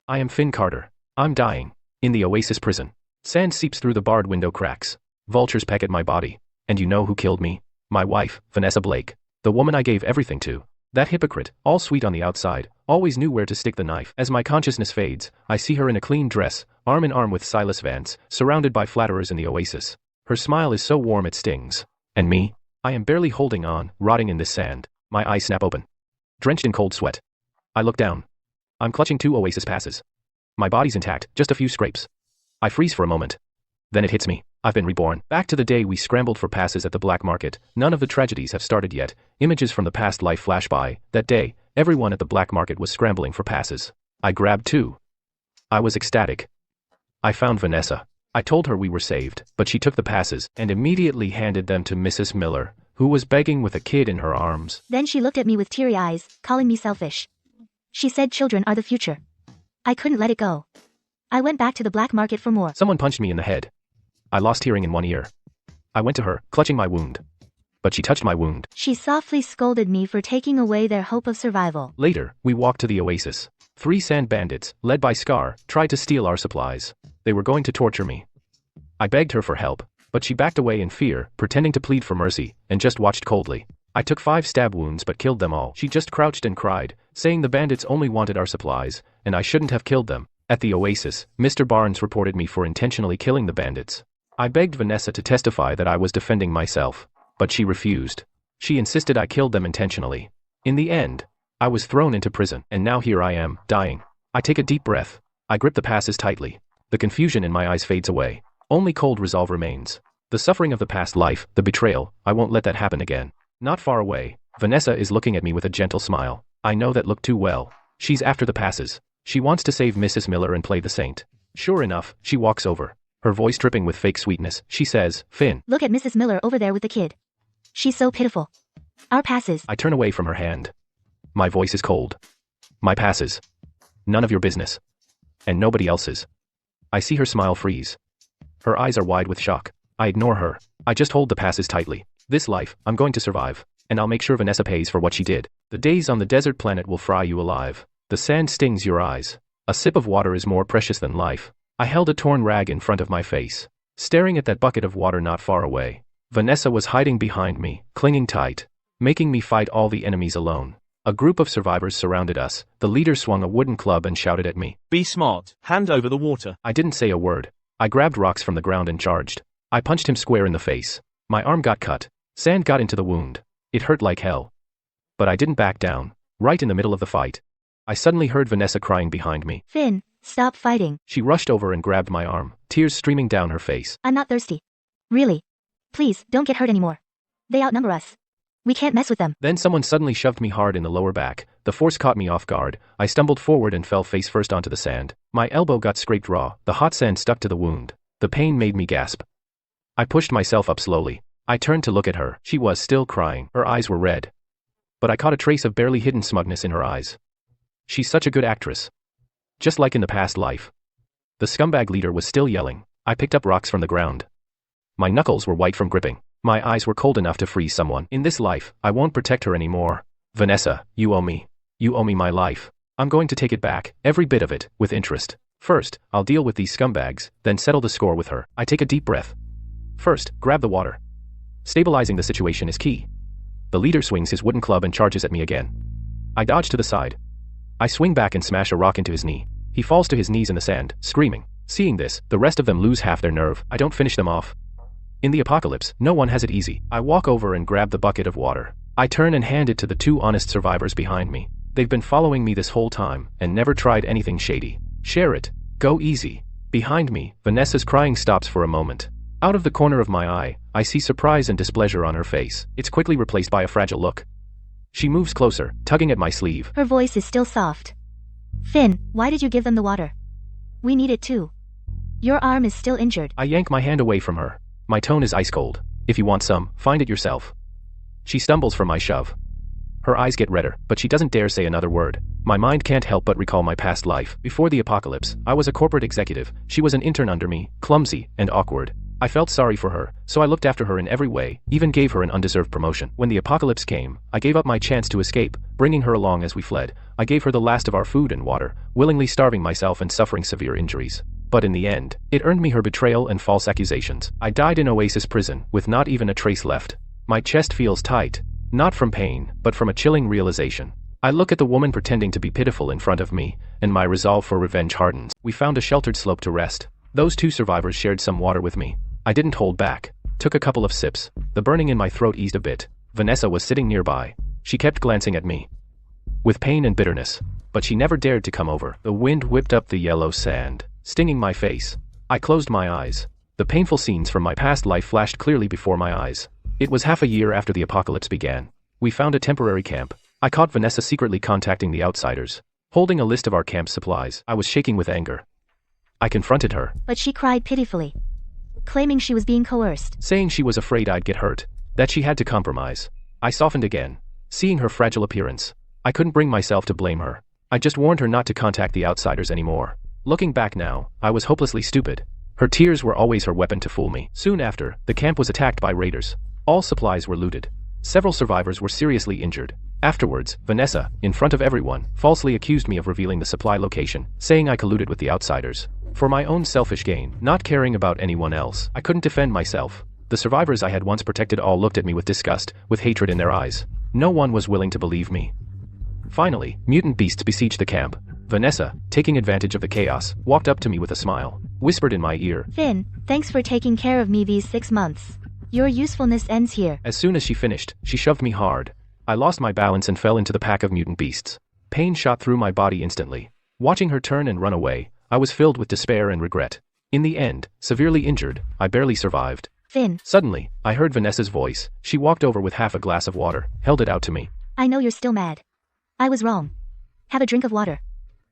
I am Finn Carter. I'm dying. In the Oasis prison. Sand seeps through the barred window cracks. Vultures peck at my body. And you know who killed me? My wife, Vanessa Blake. The woman I gave everything to. That hypocrite, all sweet on the outside, always knew where to stick the knife. As my consciousness fades, I see her in a clean dress, arm in arm with Silus Vance, surrounded by flatterers in the Oasis. Her smile is so warm it stings. And me? I am barely holding on, rotting in this sand. My eyes snap open. Drenched in cold sweat. I look down. I'm clutching 2 Oasis passes. My body's intact, just a few scrapes. I freeze for a moment. Then it hits me. I've been reborn. Back to the day we scrambled for passes at the black market. None of the tragedies have started yet. Images from the past life flash by. That day, everyone at the black market was scrambling for passes. I grabbed 2. I was ecstatic. I found Vanessa. I told her we were saved, but she took the passes and immediately handed them to Mrs. Miller, who was begging with a kid in her arms. Then she looked at me with teary eyes, calling me selfish. She said children are the future. I couldn't let it go. I went back to the black market for more. Someone punched me in the head. I lost hearing in one ear. I went to her, clutching my wound. But she touched my wound. She softly scolded me for taking away their hope of survival. Later, we walked to the Oasis. 3 sand bandits, led by Scar, tried to steal our supplies. They were going to torture me. I begged her for help, but she backed away in fear, pretending to plead for mercy, and just watched coldly. I took 5 stab wounds but killed them all. She just crouched and cried, saying the bandits only wanted our supplies, and I shouldn't have killed them. At the Oasis, Mr. Barnes reported me for intentionally killing the bandits. I begged Vanessa to testify that I was defending myself, but she refused. She insisted I killed them intentionally. In the end, I was thrown into prison, and now here I am, dying. I take a deep breath. I grip the passes tightly. The confusion in my eyes fades away. Only cold resolve remains. The suffering of the past life, the betrayal, I won't let that happen again. Not far away, Vanessa is looking at me with a gentle smile. I know that look too well. She's after the passes. She wants to save Mrs. Miller and play the saint. Sure enough, she walks over. Her voice dripping with fake sweetness, she says, Finn. Look at Mrs. Miller over there with the kid. She's so pitiful. Our passes. I turn away from her hand. My voice is cold. My passes. None of your business. And nobody else's. I see her smile freeze. Her eyes are wide with shock. I ignore her. I just hold the passes tightly. This life, I'm going to survive. And I'll make sure Vanessa pays for what she did. The days on the desert planet will fry you alive. The sand stings your eyes. A sip of water is more precious than life. I held a torn rag in front of my face, staring at that bucket of water not far away. Vanessa was hiding behind me, clinging tight, making me fight all the enemies alone. A group of survivors surrounded us. The leader swung a wooden club and shouted at me. Be smart, hand over the water. I didn't say a word. I grabbed rocks from the ground and charged. I punched him square in the face. My arm got cut. Sand got into the wound. It hurt like hell. But I didn't back down. Right in the middle of the fight, I suddenly heard Vanessa crying behind me. Finn, stop fighting. She rushed over and grabbed my arm, tears streaming down her face. I'm not thirsty. Really. Please, don't get hurt anymore. They outnumber us. We can't mess with them. Then someone suddenly shoved me hard in the lower back. The force caught me off guard. I stumbled forward and fell face first onto the sand. My elbow got scraped raw. The hot sand stuck to the wound. The pain made me gasp. I pushed myself up slowly. I turned to look at her. She was still crying. Her eyes were red. But I caught a trace of barely hidden smugness in her eyes. She's such a good actress. Just like in the past life. The scumbag leader was still yelling. I picked up rocks from the ground. My knuckles were white from gripping. My eyes were cold enough to freeze someone. In this life, I won't protect her anymore. Vanessa, you owe me. You owe me my life. I'm going to take it back, every bit of it, with interest. First, I'll deal with these scumbags, then settle the score with her. I take a deep breath. First, grab the water. Stabilizing the situation is key. The leader swings his wooden club and charges at me again. I dodge to the side. I swing back and smash a rock into his knee. He falls to his knees in the sand, screaming. Seeing this, the rest of them lose half their nerve. I don't finish them off. In the apocalypse, no one has it easy. I walk over and grab the bucket of water. I turn and hand it to the 2 honest survivors behind me. They've been following me this whole time, and never tried anything shady. Share it. Go easy. Behind me, Vanessa's crying stops for a moment. Out of the corner of my eye, I see surprise and displeasure on her face. It's quickly replaced by a fragile look. She moves closer, tugging at my sleeve. Her voice is still soft. Finn, why did you give them the water? We need it too. Your arm is still injured. I yank my hand away from her. My tone is ice cold. If you want some, find it yourself. She stumbles from my shove. Her eyes get redder, but she doesn't dare say another word. My mind can't help but recall my past life. Before the apocalypse, I was a corporate executive. She was an intern under me, clumsy and awkward. I felt sorry for her, so I looked after her in every way, even gave her an undeserved promotion. When the apocalypse came, I gave up my chance to escape, bringing her along as we fled. I gave her the last of our food and water, willingly starving myself and suffering severe injuries. But in the end, it earned me her betrayal and false accusations. I died in Oasis prison, with not even a trace left. My chest feels tight, not from pain, but from a chilling realization. I look at the woman pretending to be pitiful in front of me, and my resolve for revenge hardens. We found a sheltered slope to rest. Those 2 survivors shared some water with me. I didn't hold back. Took a couple of sips. The burning in my throat eased a bit. Vanessa was sitting nearby. She kept glancing at me with pain and bitterness, but she never dared to come over. The wind whipped up the yellow sand, stinging my face. I closed my eyes. The painful scenes from my past life flashed clearly before my eyes. It was half a year after the apocalypse began. We found a temporary camp. I caught Vanessa secretly contacting the outsiders, holding a list of our camp supplies. I was shaking with anger. I confronted her. But she cried pitifully, claiming she was being coerced. Saying she was afraid I'd get hurt, that she had to compromise. I softened again, seeing her fragile appearance. I couldn't bring myself to blame her. I just warned her not to contact the outsiders anymore. Looking back now, I was hopelessly stupid. Her tears were always her weapon to fool me. Soon after, the camp was attacked by raiders. All supplies were looted. Several survivors were seriously injured. Afterwards, Vanessa, in front of everyone, falsely accused me of revealing the supply location, saying I colluded with the outsiders. For my own selfish gain, not caring about anyone else. I couldn't defend myself. The survivors I had once protected all looked at me with disgust, with hatred in their eyes. No one was willing to believe me. Finally, mutant beasts besieged the camp. Vanessa, taking advantage of the chaos, walked up to me with a smile, whispered in my ear, Finn, thanks for taking care of me these 6 months. Your usefulness ends here. As soon as she finished, she shoved me hard. I lost my balance and fell into the pack of mutant beasts. Pain shot through my body instantly. Watching her turn and run away, I was filled with despair and regret. In the end, severely injured, I barely survived. Finn. Suddenly, I heard Vanessa's voice. She walked over with half a glass of water, held it out to me. I know you're still mad. I was wrong. Have a drink of water.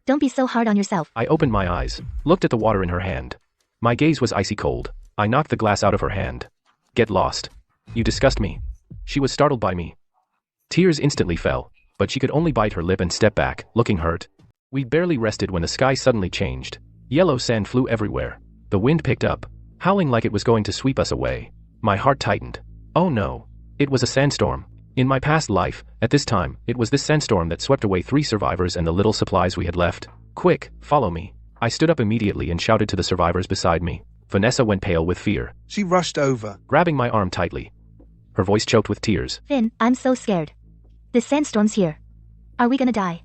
Don't be so hard on yourself. I opened my eyes, looked at the water in her hand. My gaze was icy cold. I knocked the glass out of her hand. Get lost. You disgust me. She was startled by me. Tears instantly fell, but she could only bite her lip and step back, looking hurt. We'd barely rested when the sky suddenly changed. Yellow sand flew everywhere. The wind picked up, howling like it was going to sweep us away. My heart tightened. Oh no. It was a sandstorm. In my past life, at this time, it was this sandstorm that swept away 3 survivors and the little supplies we had left. Quick, follow me. I stood up immediately and shouted to the survivors beside me. Vanessa went pale with fear. She rushed over, grabbing my arm tightly. Her voice choked with tears. Finn, I'm so scared. This sandstorm's here. Are we gonna die?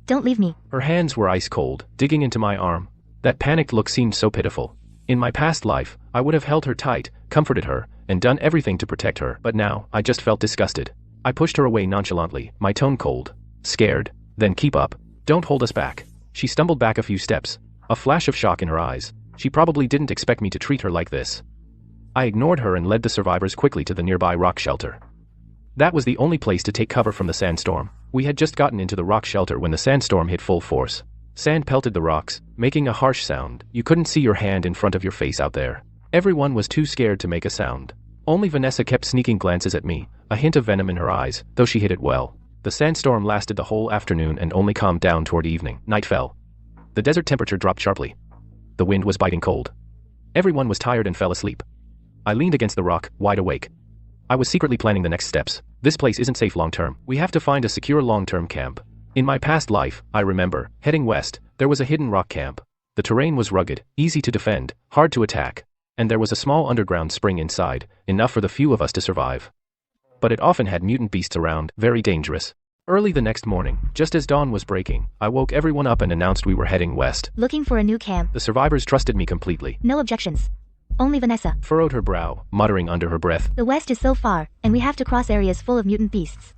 Don't leave me. Her hands were ice cold, digging into my arm. That panicked look seemed so pitiful. In my past life, I would have held her tight, comforted her, and done everything to protect her, but now, I just felt disgusted. I pushed her away nonchalantly, my tone cold. Scared? Then keep up. Don't hold us back. She stumbled back a few steps, a flash of shock in her eyes. She probably didn't expect me to treat her like this. I ignored her and led the survivors quickly to the nearby rock shelter. That was the only place to take cover from the sandstorm. We had just gotten into the rock shelter when the sandstorm hit full force. Sand pelted the rocks, making a harsh sound. You couldn't see your hand in front of your face out there. Everyone was too scared to make a sound. Only Vanessa kept sneaking glances at me, a hint of venom in her eyes, though she hid it well. The sandstorm lasted the whole afternoon and only calmed down toward evening. Night fell. The desert temperature dropped sharply. The wind was biting cold. Everyone was tired and fell asleep. I leaned against the rock, wide awake. I was secretly planning the next steps. This place isn't safe long-term. We have to find a secure long-term camp. In my past life, I remember, heading west, there was a hidden rock camp. The terrain was rugged, easy to defend, hard to attack. And there was a small underground spring inside, enough for the few of us to survive. But it often had mutant beasts around, very dangerous. Early the next morning, just as dawn was breaking, I woke everyone up and announced we were heading west. Looking for a new camp. The survivors trusted me completely. No objections. Only Vanessa furrowed her brow, muttering under her breath. The west is so far, and we have to cross areas full of mutant beasts.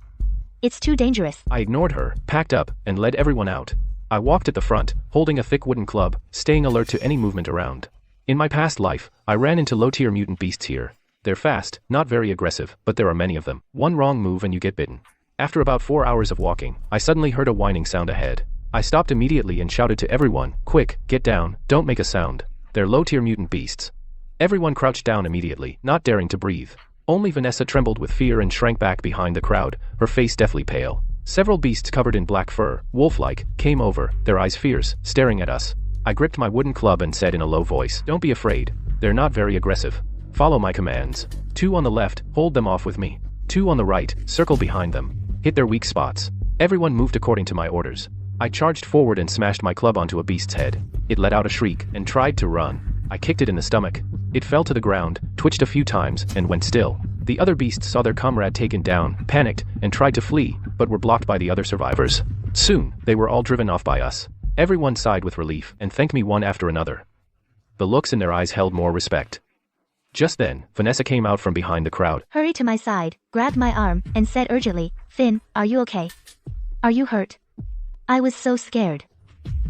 It's too dangerous. I ignored her, packed up, and led everyone out. I walked at the front, holding a thick wooden club, staying alert to any movement around. In my past life, I ran into low-tier mutant beasts here. They're fast, not very aggressive, but there are many of them. One wrong move and you get bitten. After about 4 hours of walking, I suddenly heard a whining sound ahead. I stopped immediately and shouted to everyone, "Quick, get down, don't make a sound. They're low-tier mutant beasts." Everyone crouched down immediately, not daring to breathe. Only Vanessa trembled with fear and shrank back behind the crowd, her face deathly pale. Several beasts covered in black fur, wolf-like, came over, their eyes fierce, staring at us. I gripped my wooden club and said in a low voice, "Don't be afraid. They're not very aggressive. Follow my commands. 2 on the left, hold them off with me. 2 on the right, circle behind them. Hit their weak spots. Everyone moved according to my orders. I charged forward and smashed my club onto a beast's head. It let out a shriek and tried to run. I kicked it in the stomach. It fell to the ground, twitched a few times, and went still. The other beasts saw their comrade taken down, panicked, and tried to flee, but were blocked by the other survivors. Soon, they were all driven off by us. Everyone sighed with relief and thanked me one after another. The looks in their eyes held more respect. Just then, Vanessa came out from behind the crowd. Hurried to my side, grabbed my arm, and said urgently, Finn, are you okay? Are you hurt? I was so scared.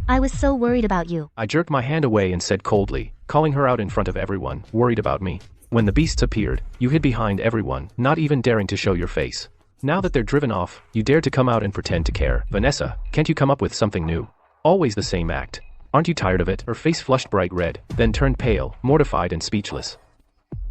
I was so worried about you. I jerked my hand away and said coldly, calling her out in front of everyone, worried about me. When the beasts appeared, you hid behind everyone, not even daring to show your face. Now that they're driven off, you dare to come out and pretend to care. Vanessa, can't you come up with something new? Always the same act. Aren't you tired of it? Her face flushed bright red, then turned pale, mortified and speechless.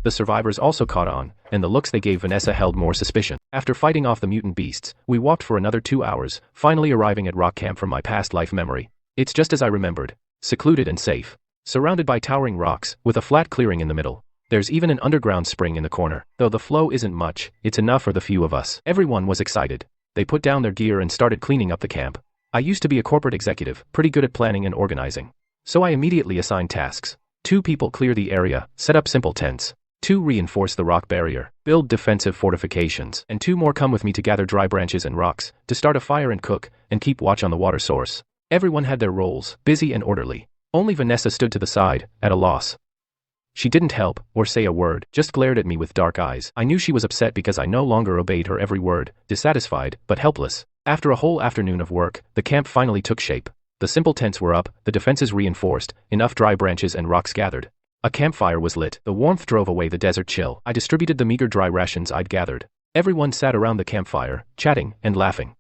The survivors also caught on, and the looks they gave Vanessa held more suspicion. After fighting off the mutant beasts, we walked for another 2 hours, finally arriving at rock camp from my past life memory. It's just as I remembered. Secluded and safe. Surrounded by towering rocks, with a flat clearing in the middle. There's even an underground spring in the corner. Though the flow isn't much, it's enough for the few of us. Everyone was excited. They put down their gear and started cleaning up the camp. I used to be a corporate executive, pretty good at planning and organizing. So I immediately assigned tasks. 2 people clear the area, set up simple tents. 2 reinforce the rock barrier, build defensive fortifications, and 2 more come with me to gather dry branches and rocks, to start a fire and cook, and keep watch on the water source. Everyone had their roles, busy and orderly. Only Vanessa stood to the side, at a loss. She didn't help, or say a word, just glared at me with dark eyes. I knew she was upset because I no longer obeyed her every word, dissatisfied, but helpless. After a whole afternoon of work, the camp finally took shape. The simple tents were up, the defenses reinforced, enough dry branches and rocks gathered. A campfire was lit. The warmth drove away the desert chill. I distributed the meager dry rations I'd gathered. Everyone sat around the campfire, chatting and laughing.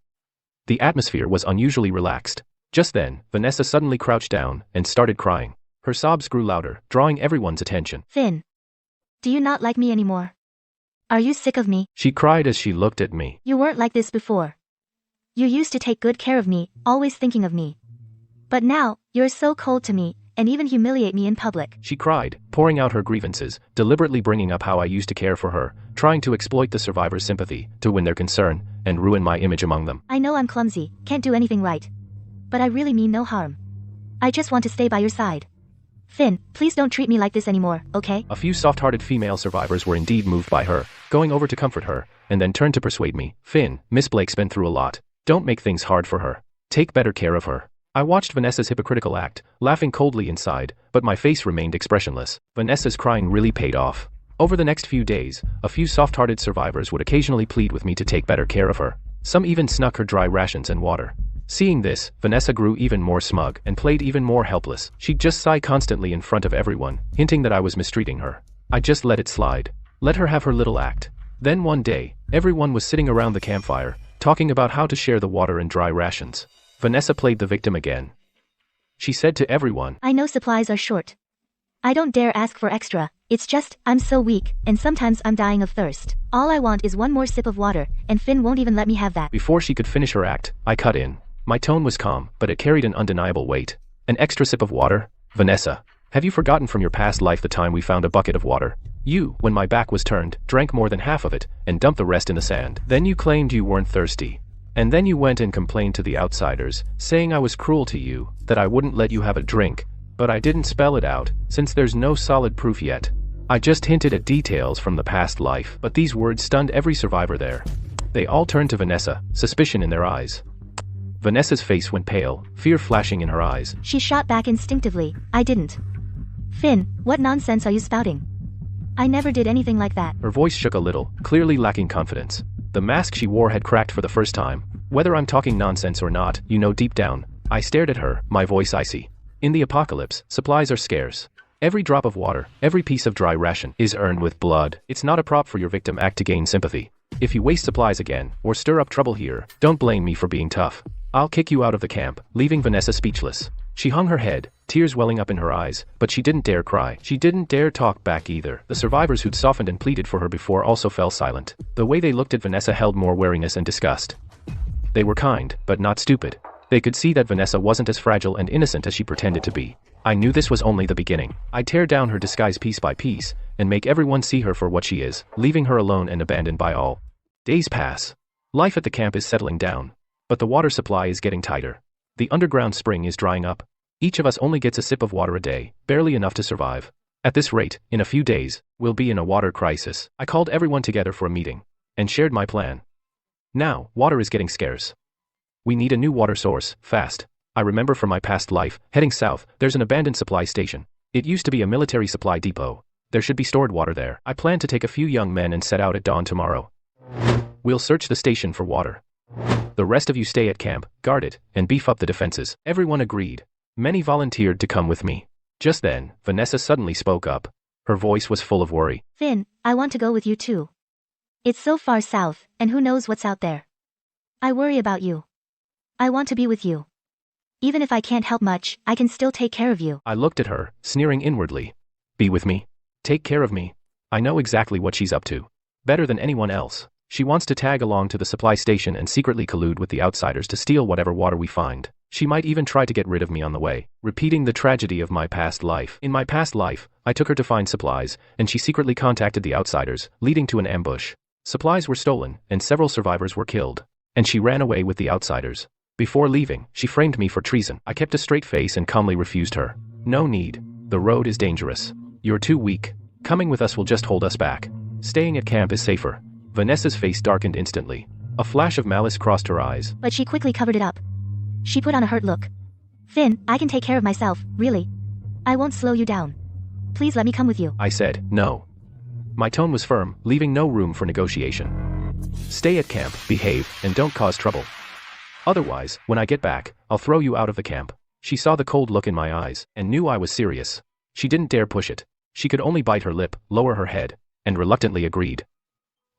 The atmosphere was unusually relaxed. Just then, Vanessa suddenly crouched down and started crying. Her sobs grew louder, drawing everyone's attention. Finn, do you not like me anymore? Are you sick of me? She cried as she looked at me. You weren't like this before. You used to take good care of me, always thinking of me. But now, you're so cold to me, and even humiliate me in public. She cried, pouring out her grievances, deliberately bringing up how I used to care for her, trying to exploit the survivors' sympathy, to win their concern, and ruin my image among them. I know I'm clumsy, can't do anything right. But I really mean no harm. I just want to stay by your side. Finn, please don't treat me like this anymore, okay? A few soft-hearted female survivors were indeed moved by her, going over to comfort her, and then turned to persuade me. Finn, Miss Blake's been through a lot. Don't make things hard for her. Take better care of her. I watched Vanessa's hypocritical act, laughing coldly inside, but my face remained expressionless. Vanessa's crying really paid off. Over the next few days, a few soft-hearted survivors would occasionally plead with me to take better care of her. Some even snuck her dry rations and water. Seeing this, Vanessa grew even more smug and played even more helpless. She'd just sigh constantly in front of everyone, hinting that I was mistreating her. I just let it slide. Let her have her little act. Then one day, everyone was sitting around the campfire, talking about how to share the water and dry rations. Vanessa played the victim again. She said to everyone, I know supplies are short. I don't dare ask for extra, it's just, I'm so weak, and sometimes I'm dying of thirst. All I want is one more sip of water, and Finn won't even let me have that. Before she could finish her act, I cut in. My tone was calm, but it carried an undeniable weight. An extra sip of water? Vanessa, have you forgotten from your past life the time we found a bucket of water? You, when my back was turned, drank more than half of it, and dumped the rest in the sand. Then you claimed you weren't thirsty. And then you went and complained to the outsiders, saying I was cruel to you, that I wouldn't let you have a drink. But I didn't spell it out, since there's no solid proof yet. I just hinted at details from the past life, but these words stunned every survivor there. They all turned to Vanessa, suspicion in their eyes. Vanessa's face went pale, fear flashing in her eyes. She shot back instinctively, I didn't. Finn, what nonsense are you spouting? I never did anything like that. Her voice shook a little, clearly lacking confidence. The mask she wore had cracked for the first time. Whether I'm talking nonsense or not, you know deep down. I stared at her, my voice icy. In the apocalypse, supplies are scarce. Every drop of water, every piece of dry ration, is earned with blood. It's not a prop for your victim act to gain sympathy. If you waste supplies again, or stir up trouble here, don't blame me for being tough. I'll kick you out of the camp, leaving Vanessa speechless. She hung her head, tears welling up in her eyes, but she didn't dare cry. She didn't dare talk back either. The survivors who'd softened and pleaded for her before also fell silent. The way they looked at Vanessa held more wariness and disgust. They were kind, but not stupid. They could see that Vanessa wasn't as fragile and innocent as she pretended to be. I knew this was only the beginning. I'd tear down her disguise piece by piece, and make everyone see her for what she is, leaving her alone and abandoned by all. Days pass. Life at the camp is settling down. But the water supply is getting tighter. The underground spring is drying up. Each of us only gets a sip of water a day, barely enough to survive. At this rate, in a few days, we'll be in a water crisis. I called everyone together for a meeting and shared my plan. Now, water is getting scarce. We need a new water source, fast. I remember from my past life, heading south, there's an abandoned supply station. It used to be a military supply depot. There should be stored water there. I plan to take a few young men and set out at dawn tomorrow. We'll search the station for water. The rest of you stay at camp, guard it, and beef up the defenses. Everyone agreed. Many volunteered to come with me. Just then, Vanessa suddenly spoke up. Her voice was full of worry. Finn, I want to go with you too. It's so far south, and who knows what's out there. I worry about you. I want to be with you. Even if I can't help much, I can still take care of you. I looked at her, sneering inwardly. Be with me? Take care of me? I know exactly what she's up to. Better than anyone else. She wants to tag along to the supply station and secretly collude with the outsiders to steal whatever water we find. She might even try to get rid of me on the way, repeating the tragedy of my past life. In my past life, I took her to find supplies, and she secretly contacted the outsiders, leading to an ambush. Supplies were stolen, and several survivors were killed. And she ran away with the outsiders. Before leaving, she framed me for treason. I kept a straight face and calmly refused her. No need. The road is dangerous. You're too weak. Coming with us will just hold us back. Staying at camp is safer. Vanessa's face darkened instantly. A flash of malice crossed her eyes. But she quickly covered it up. She put on a hurt look. Finn, I can take care of myself, really. I won't slow you down. Please let me come with you. I said, no. My tone was firm, leaving no room for negotiation. Stay at camp, behave, and don't cause trouble. Otherwise, when I get back, I'll throw you out of the camp. She saw the cold look in my eyes, and knew I was serious. She didn't dare push it. She could only bite her lip, lower her head, and reluctantly agreed.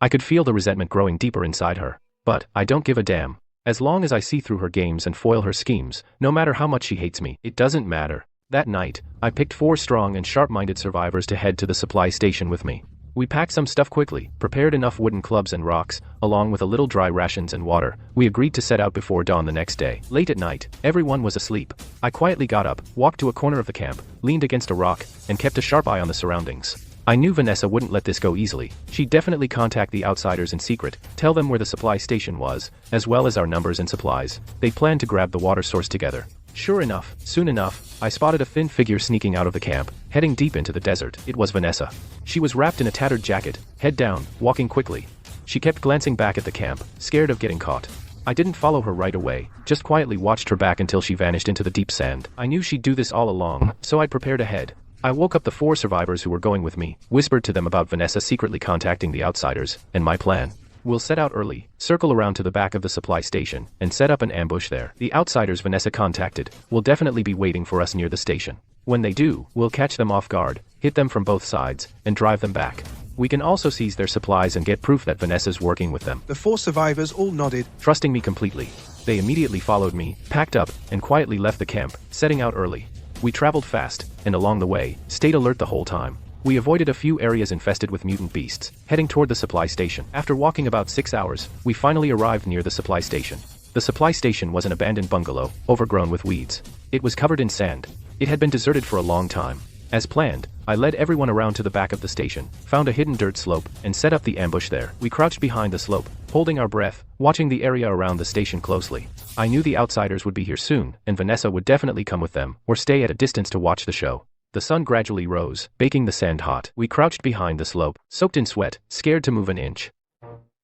I could feel the resentment growing deeper inside her. But, I don't give a damn. As long as I see through her games and foil her schemes, no matter how much she hates me, it doesn't matter. That night, I picked 4 strong and sharp-minded survivors to head to the supply station with me. We packed some stuff quickly, prepared enough wooden clubs and rocks, along with a little dry rations and water. We agreed to set out before dawn the next day. Late at night, everyone was asleep. I quietly got up, walked to a corner of the camp, leaned against a rock, and kept a sharp eye on the surroundings. I knew Vanessa wouldn't let this go easily. She'd definitely contact the outsiders in secret, tell them where the supply station was, as well as our numbers and supplies. They planned to grab the water source together. Sure enough, soon enough, I spotted a thin figure sneaking out of the camp, heading deep into the desert. It was Vanessa. She was wrapped in a tattered jacket, head down, walking quickly. She kept glancing back at the camp, scared of getting caught. I didn't follow her right away, just quietly watched her back until she vanished into the deep sand. I knew she'd do this all along, so I'd prepared ahead. I woke up the 4 survivors who were going with me, whispered to them about Vanessa secretly contacting the outsiders, and my plan. We'll set out early, circle around to the back of the supply station, and set up an ambush there. The outsiders Vanessa contacted will definitely be waiting for us near the station. When they do, we'll catch them off guard, hit them from both sides, and drive them back. We can also seize their supplies and get proof that Vanessa's working with them. The 4 survivors all nodded, trusting me completely. They immediately followed me, packed up, and quietly left the camp, setting out early. We traveled fast, and along the way, stayed alert the whole time. We avoided a few areas infested with mutant beasts, heading toward the supply station. After walking about 6 hours, we finally arrived near the supply station. The supply station was an abandoned bungalow, overgrown with weeds. It was covered in sand. It had been deserted for a long time. As planned, I led everyone around to the back of the station, found a hidden dirt slope, and set up the ambush there. We crouched behind the slope, holding our breath, watching the area around the station closely. I knew the outsiders would be here soon, and Vanessa would definitely come with them, or stay at a distance to watch the show. The sun gradually rose, baking the sand hot. We crouched behind the slope, soaked in sweat, scared to move an inch.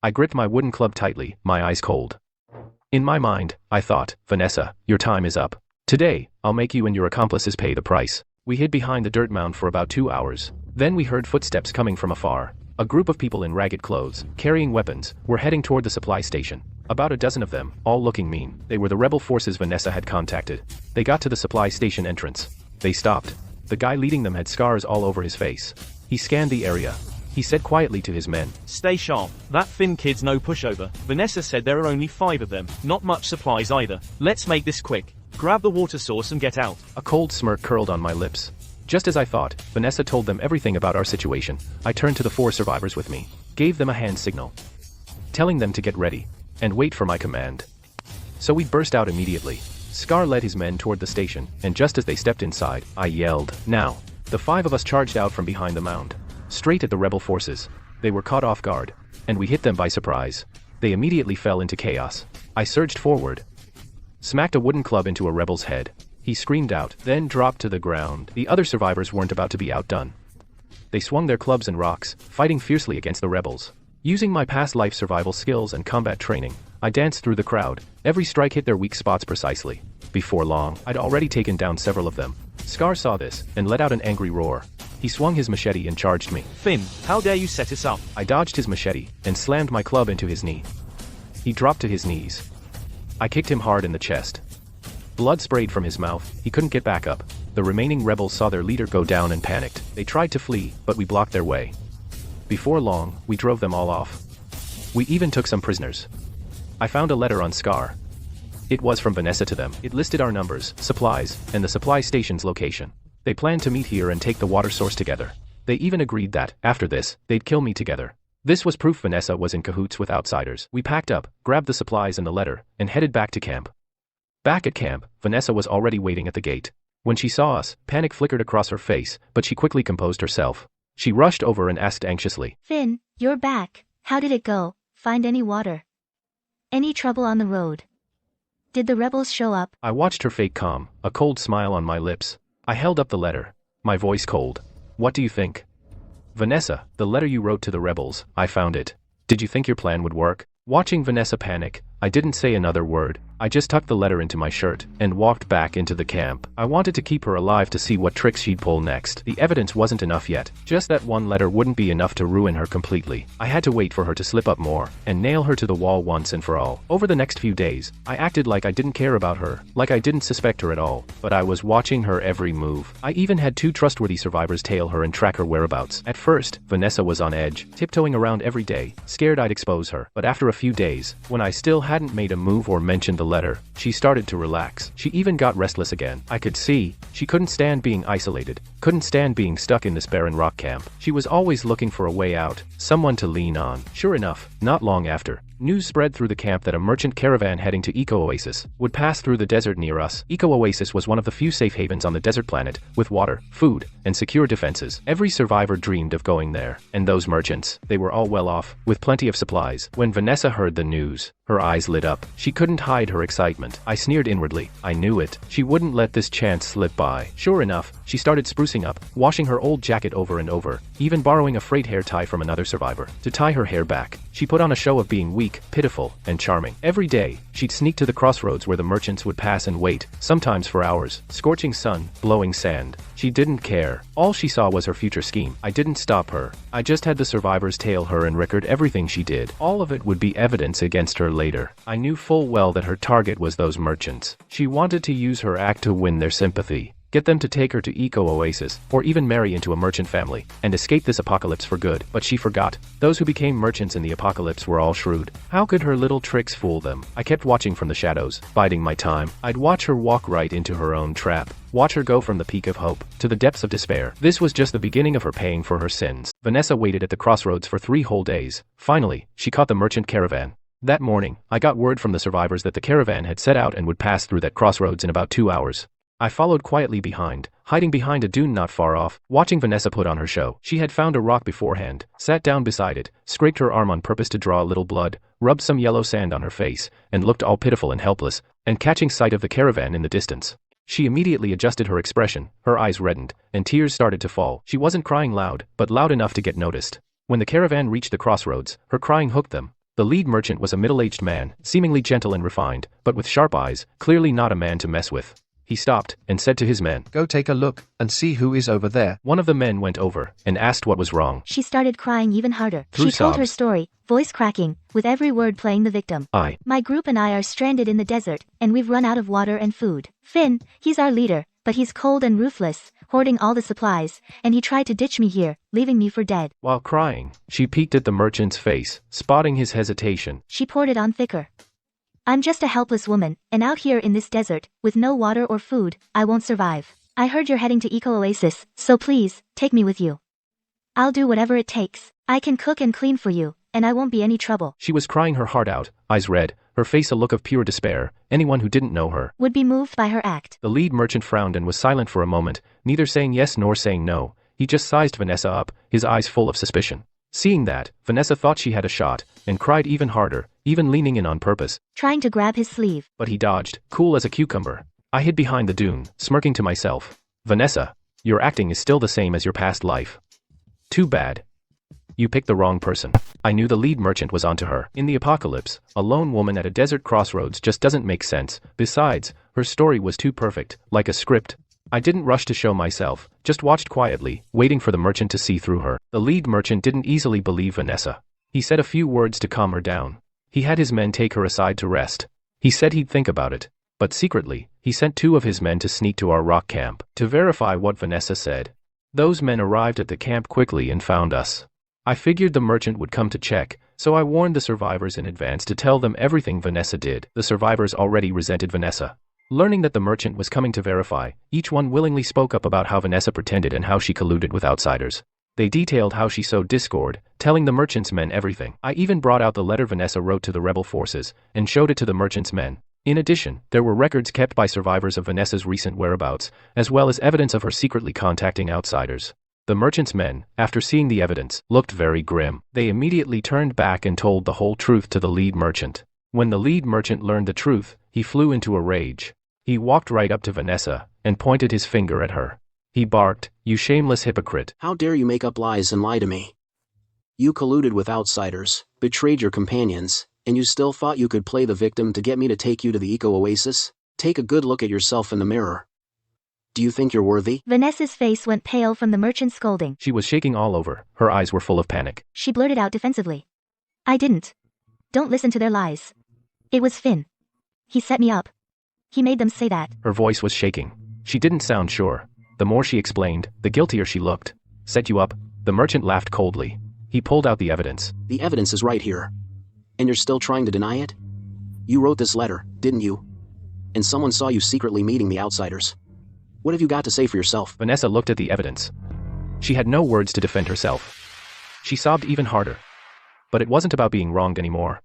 I gripped my wooden club tightly, my eyes cold. In my mind, I thought, Vanessa, your time is up. Today, I'll make you and your accomplices pay the price. We hid behind the dirt mound for about 2 hours. Then we heard footsteps coming from afar. A group of people in ragged clothes, carrying weapons, were heading toward the supply station. About a dozen of them, all looking mean. They were the rebel forces Vanessa had contacted. They got to the supply station entrance. They stopped. The guy leading them had scars all over his face. He scanned the area. He said quietly to his men, Stay sharp. That Finn kid's no pushover. Vanessa said there are only 5 of them. Not much supplies either. Let's make this quick. Grab the water source and get out. A cold smirk curled on my lips. Just as I thought, Vanessa told them everything about our situation. I turned to the 4 survivors with me, gave them a hand signal, telling them to get ready, and wait for my command. So we burst out immediately. Scar led his men toward the station, and just as they stepped inside, I yelled, now. The 5 of us charged out from behind the mound. straight at the rebel forces. They were caught off guard, and we hit them by surprise. They immediately fell into chaos. I surged forward, smacked a wooden club into a rebel's head. He screamed out, then dropped to the ground. The other survivors weren't about to be outdone. They swung their clubs and rocks, fighting fiercely against the rebels. Using my past life survival skills and combat training, I danced through the crowd. Every strike hit their weak spots precisely. Before long, I'd already taken down several of them. Scar saw this, and let out an angry roar. He swung his machete and charged me. Finn, how dare you set us up? I dodged his machete, and slammed my club into his knee. He dropped to his knees. I kicked him hard in the chest. Blood sprayed from his mouth. He couldn't get back up. The remaining rebels saw their leader go down and panicked. They tried to flee, but we blocked their way. Before long, we drove them all off. We even took some prisoners. I found a letter on Scar. It was from Vanessa to them. It listed our numbers, supplies, and the supply station's location. They planned to meet here and take the water source together. They even agreed that, after this, they'd kill me together. This was proof Vanessa was in cahoots with outsiders. We packed up, grabbed the supplies and the letter, and headed back to camp. Back at camp, Vanessa was already waiting at the gate. When she saw us, panic flickered across her face, but she quickly composed herself. She rushed over and asked anxiously, Finn, you're back. How did it go? Find any water? Any trouble on the road? Did the rebels show up? I watched her fake calm, a cold smile on my lips. I held up the letter, my voice cold. What do you think? Vanessa, the letter you wrote to the rebels, I found it. Did you think your plan would work? Watching Vanessa panic, I didn't say another word. I just tucked the letter into my shirt and walked back into the camp. I wanted to keep her alive to see what tricks she'd pull next. The evidence wasn't enough yet. Just that one letter wouldn't be enough to ruin her completely. I had to wait for her to slip up more and nail her to the wall once and for all. Over the next few days, I acted like I didn't care about her, like I didn't suspect her at all, but I was watching her every move. I even had 2 trustworthy survivors tail her and track her whereabouts. At first, Vanessa was on edge, tiptoeing around every day, scared I'd expose her. But after a few days, when I still hadn't made a move or mentioned the letter, she started to relax. She even got restless again. I could see she couldn't stand being isolated, couldn't stand being stuck in this barren rock camp. She was always looking for a way out, someone to lean on. Sure enough, not long after, news spread through the camp that a merchant caravan heading to Oasis would pass through the desert near us. Oasis was one of the few safe havens on the desert planet, with water, food, and secure defenses. Every survivor dreamed of going there. And those merchants, they were all well off, with plenty of supplies. When Vanessa heard the news, her eyes lit up. She couldn't hide her excitement. I sneered inwardly. I knew it. She wouldn't let this chance slip by. Sure enough, she started sprucing up, washing her old jacket over and over, even borrowing a frayed hair tie from another survivor to tie her hair back. She put on a show of being weak, pitiful, and charming. Every day, she'd sneak to the crossroads where the merchants would pass and wait, sometimes for hours. Scorching sun, blowing sand. She didn't care. All she saw was her future scheme. I didn't stop her. I just had the survivors tail her and record everything she did. All of it would be evidence against her later. I knew full well that her target was those merchants. She wanted to use her act to win their sympathy. Get them to take her to Oasis, or even marry into a merchant family, and escape this apocalypse for good. But she forgot. Those who became merchants in the apocalypse were all shrewd. How could her little tricks fool them? I kept watching from the shadows, biding my time. I'd watch her walk right into her own trap. Watch her go from the peak of hope to the depths of despair. This was just the beginning of her paying for her sins. Vanessa waited at the crossroads for 3 whole days. Finally, she caught the merchant caravan. That morning, I got word from the survivors that the caravan had set out and would pass through that crossroads in about 2 hours. I followed quietly behind, hiding behind a dune not far off, watching Vanessa put on her show. She had found a rock beforehand, sat down beside it, scraped her arm on purpose to draw a little blood, rubbed some yellow sand on her face, and looked all pitiful and helpless, and catching sight of the caravan in the distance. She immediately adjusted her expression, her eyes reddened, and tears started to fall. She wasn't crying loud, but loud enough to get noticed. When the caravan reached the crossroads, her crying hooked them. The lead merchant was a middle-aged man, seemingly gentle and refined, but with sharp eyes, clearly not a man to mess with. He stopped and said to his men, "Go take a look and see who is over there." One of the men went over and asked what was wrong. She started crying even harder. Through She told her sobs. story, voice cracking, with every word playing the victim. My group and I are stranded in the desert, and we've run out of water and food. Finn, he's our leader, but he's cold and ruthless, hoarding all the supplies, and he tried to ditch me here, leaving me for dead. While crying, she peeked at the merchant's face, spotting his hesitation. She poured it on thicker. I'm just a helpless woman, and out here in this desert, with no water or food, I won't survive. I heard you're heading to Oasis, so please, take me with you. I'll do whatever it takes. I can cook and clean for you, and I won't be any trouble. She was crying her heart out, eyes red, her face a look of pure despair. Anyone who didn't know her would be moved by her act. The lead merchant frowned and was silent for a moment, neither saying yes nor saying no. He just sized Vanessa up, his eyes full of suspicion. Seeing that, Vanessa thought she had a shot, and cried even harder, even leaning in on purpose. Trying to grab his sleeve. But he dodged, cool as a cucumber. I hid behind the dune, smirking to myself. Vanessa, your acting is still the same as your past life. Too bad. You picked the wrong person. I knew the lead merchant was onto her. In the apocalypse, a lone woman at a desert crossroads just doesn't make sense. Besides, her story was too perfect, like a script. I didn't rush to show myself, just watched quietly, waiting for the merchant to see through her. The lead merchant didn't easily believe Vanessa. He said a few words to calm her down. He had his men take her aside to rest. He said he'd think about it. But secretly, he sent 2 of his men to sneak to our rock camp, to verify what Vanessa said. Those men arrived at the camp quickly and found us. I figured the merchant would come to check, so I warned the survivors in advance to tell them everything Vanessa did. The survivors already resented Vanessa. Learning that the merchant was coming to verify, each one willingly spoke up about how Vanessa pretended and how she colluded with outsiders. They detailed how she sowed discord, telling the merchant's men everything. I even brought out the letter Vanessa wrote to the rebel forces, and showed it to the merchant's men. In addition, there were records kept by survivors of Vanessa's recent whereabouts, as well as evidence of her secretly contacting outsiders. The merchant's men, after seeing the evidence, looked very grim. They immediately turned back and told the whole truth to the lead merchant. When the lead merchant learned the truth, he flew into a rage. He walked right up to Vanessa, and pointed his finger at her. He barked, "You shameless hypocrite. How dare you make up lies and lie to me? You colluded with outsiders, betrayed your companions, and you still thought you could play the victim to get me to take you to the eco-oasis? Take a good look at yourself in the mirror. Do you think you're worthy?" Vanessa's face went pale from the merchant's scolding. She was shaking all over, her eyes were full of panic. She blurted out defensively. I didn't. Don't listen to their lies. It was Finn. He set me up. He made them say that. Her voice was shaking. She didn't sound sure. The more she explained, the guiltier she looked. Set you up? The merchant laughed coldly. He pulled out the evidence. The evidence is right here. And you're still trying to deny it? You wrote this letter, didn't you? And someone saw you secretly meeting the outsiders. What have you got to say for yourself? Vanessa looked at the evidence. She had no words to defend herself. She sobbed even harder. But it wasn't about being wronged anymore.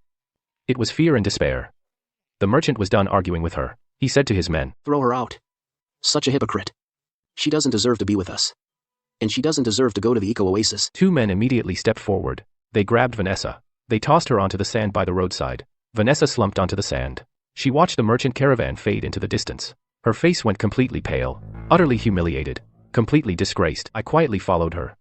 It was fear and despair. The merchant was done arguing with her. He said to his men, "Throw her out. Such a hypocrite. She doesn't deserve to be with us. And she doesn't deserve to go to the eco-oasis." 2 men immediately stepped forward. They grabbed Vanessa. They tossed her onto the sand by the roadside. Vanessa slumped onto the sand. She watched the merchant caravan fade into the distance. Her face went completely pale, utterly humiliated, completely disgraced. I quietly followed her.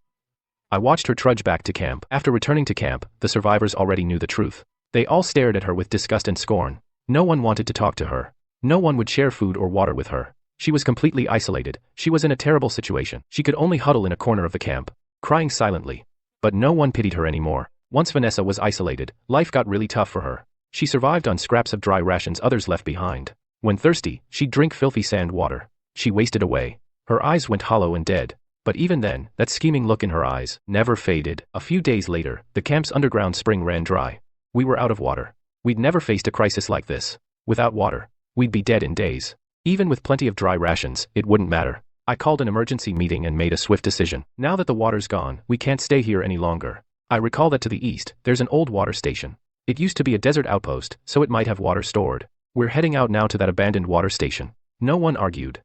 I watched her trudge back to camp. After returning to camp, the survivors already knew the truth. They all stared at her with disgust and scorn. No one wanted to talk to her. No one would share food or water with her. She was completely isolated. She was in a terrible situation. She could only huddle in a corner of the camp, crying silently. But no one pitied her anymore. Once Vanessa was isolated, life got really tough for her. She survived on scraps of dry rations others left behind. When thirsty, she'd drink filthy sand water. She wasted away. Her eyes went hollow and dead. But even then, that scheming look in her eyes never faded. A few days later, the camp's underground spring ran dry. We were out of water. We'd never faced a crisis like this. Without water, we'd be dead in days. Even with plenty of dry rations, it wouldn't matter. I called an emergency meeting and made a swift decision. Now that the water's gone, we can't stay here any longer. I recall that to the east, there's an old water station. It used to be a desert outpost, so it might have water stored. We're heading out now to that abandoned water station. No one argued.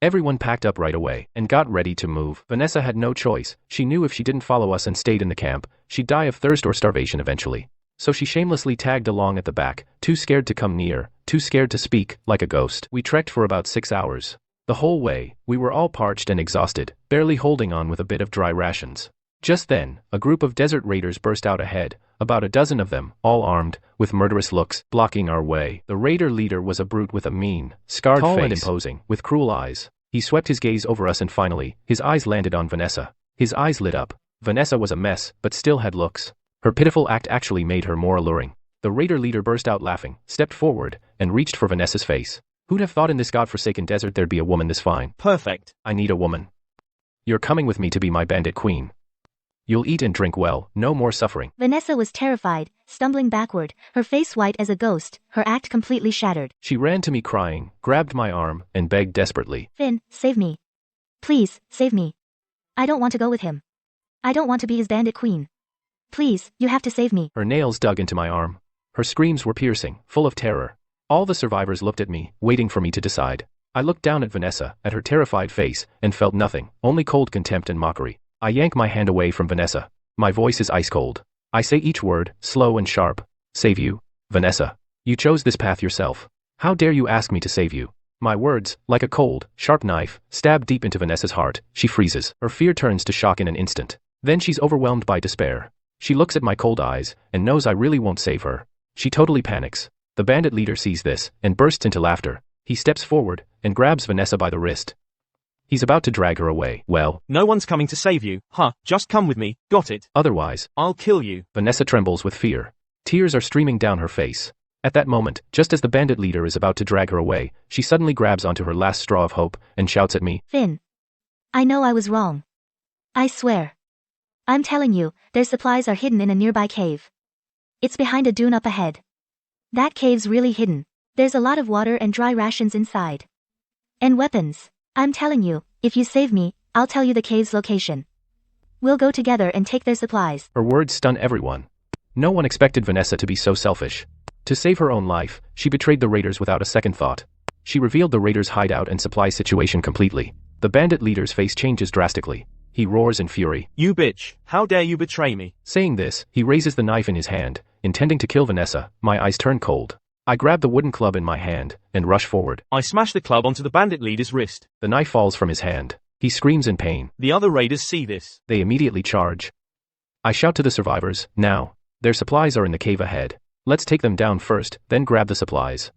Everyone packed up right away and got ready to move. Vanessa had no choice. She knew if she didn't follow us and stayed in the camp, she'd die of thirst or starvation eventually. So she shamelessly tagged along at the back, too scared to come near, too scared to speak, like a ghost. We trekked for about 6 hours. The whole way, we were all parched and exhausted, barely holding on with a bit of dry rations. Just then, a group of desert raiders burst out ahead, about a dozen of them, all armed, with murderous looks, blocking our way. The raider leader was a brute with a mean, scarred face, and imposing, with cruel eyes. He swept his gaze over us and finally, his eyes landed on Vanessa. His eyes lit up. Vanessa was a mess, but still had looks. Her pitiful act actually made her more alluring. The raider leader burst out laughing, stepped forward, and reached for Vanessa's face. Who'd have thought in this godforsaken desert there'd be a woman this fine? Perfect. I need a woman. You're coming with me to be my bandit queen. You'll eat and drink well, no more suffering. Vanessa was terrified, stumbling backward, her face white as a ghost, her act completely shattered. She ran to me crying, grabbed my arm, and begged desperately. Finn, save me. Please, save me. I don't want to go with him. I don't want to be his bandit queen. Please, you have to save me. Her nails dug into my arm. Her screams were piercing, full of terror. All the survivors looked at me, waiting for me to decide. I looked down at Vanessa, at her terrified face, and felt nothing, only cold contempt and mockery. I yank my hand away from Vanessa. My voice is ice cold. I say each word, slow and sharp. Save you? Vanessa. You chose this path yourself. How dare you ask me to save you? My words, like a cold, sharp knife, stab deep into Vanessa's heart. She freezes. Her fear turns to shock in an instant. Then she's overwhelmed by despair. She looks at my cold eyes, and knows I really won't save her. She totally panics. The bandit leader sees this, and bursts into laughter. He steps forward, and grabs Vanessa by the wrist. He's about to drag her away. Well, no one's coming to save you, huh? Just come with me, got it? Otherwise, I'll kill you. Vanessa trembles with fear. Tears are streaming down her face. At that moment, just as the bandit leader is about to drag her away, she suddenly grabs onto her last straw of hope, and shouts at me. Finn. I know I was wrong. I swear. I'm telling you, their supplies are hidden in a nearby cave. It's behind a dune up ahead. That cave's really hidden. There's a lot of water and dry rations inside. And weapons. I'm telling you, if you save me, I'll tell you the cave's location. We'll go together and take their supplies. Her words stun everyone. No one expected Vanessa to be so selfish. To save her own life, she betrayed the raiders without a second thought. She revealed the raiders' hideout and supply situation completely. The bandit leader's face changes drastically. He roars in fury. You bitch, how dare you betray me? Saying this, he raises the knife in his hand, intending to kill Vanessa. My eyes turn cold. I grab the wooden club in my hand, and rush forward. I smash the club onto the bandit leader's wrist. The knife falls from his hand. He screams in pain. The other raiders see this. They immediately charge. I shout to the survivors, now. Their supplies are in the cave ahead. Let's take them down first, then grab the supplies.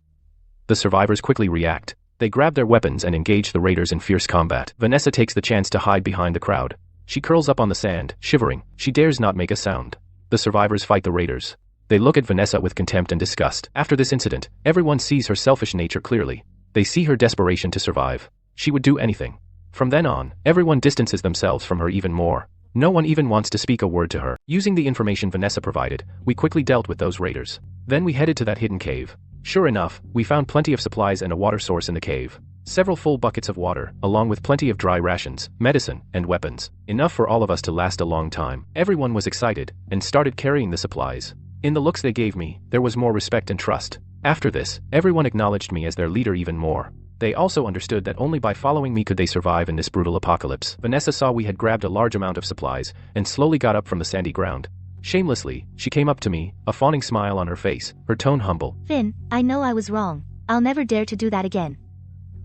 The survivors quickly react. They grab their weapons and engage the raiders in fierce combat. Vanessa takes the chance to hide behind the crowd. She curls up on the sand, shivering. She dares not make a sound. The survivors fight the raiders. They look at Vanessa with contempt and disgust. After this incident, everyone sees her selfish nature clearly. They see her desperation to survive. She would do anything. From then on, everyone distances themselves from her even more. No one even wants to speak a word to her. Using the information Vanessa provided, we quickly dealt with those raiders. Then we headed to that hidden cave. Sure enough, we found plenty of supplies and a water source in the cave. Several full buckets of water, along with plenty of dry rations, medicine, and weapons. Enough for all of us to last a long time. Everyone was excited, and started carrying the supplies. In the looks they gave me, there was more respect and trust. After this, everyone acknowledged me as their leader even more. They also understood that only by following me could they survive in this brutal apocalypse. Vanessa saw we had grabbed a large amount of supplies, and slowly got up from the sandy ground. Shamelessly, she came up to me, a fawning smile on her face, her tone humble. Finn, I know I was wrong. I'll never dare to do that again.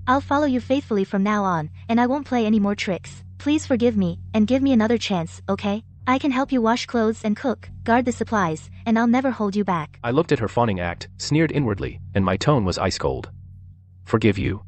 I'll follow you faithfully from now on, and I won't play any more tricks. Please forgive me, and give me another chance, okay? I can help you wash clothes and cook, guard the supplies, and I'll never hold you back. I looked at her fawning act, sneered inwardly, and my tone was ice cold. Forgive you?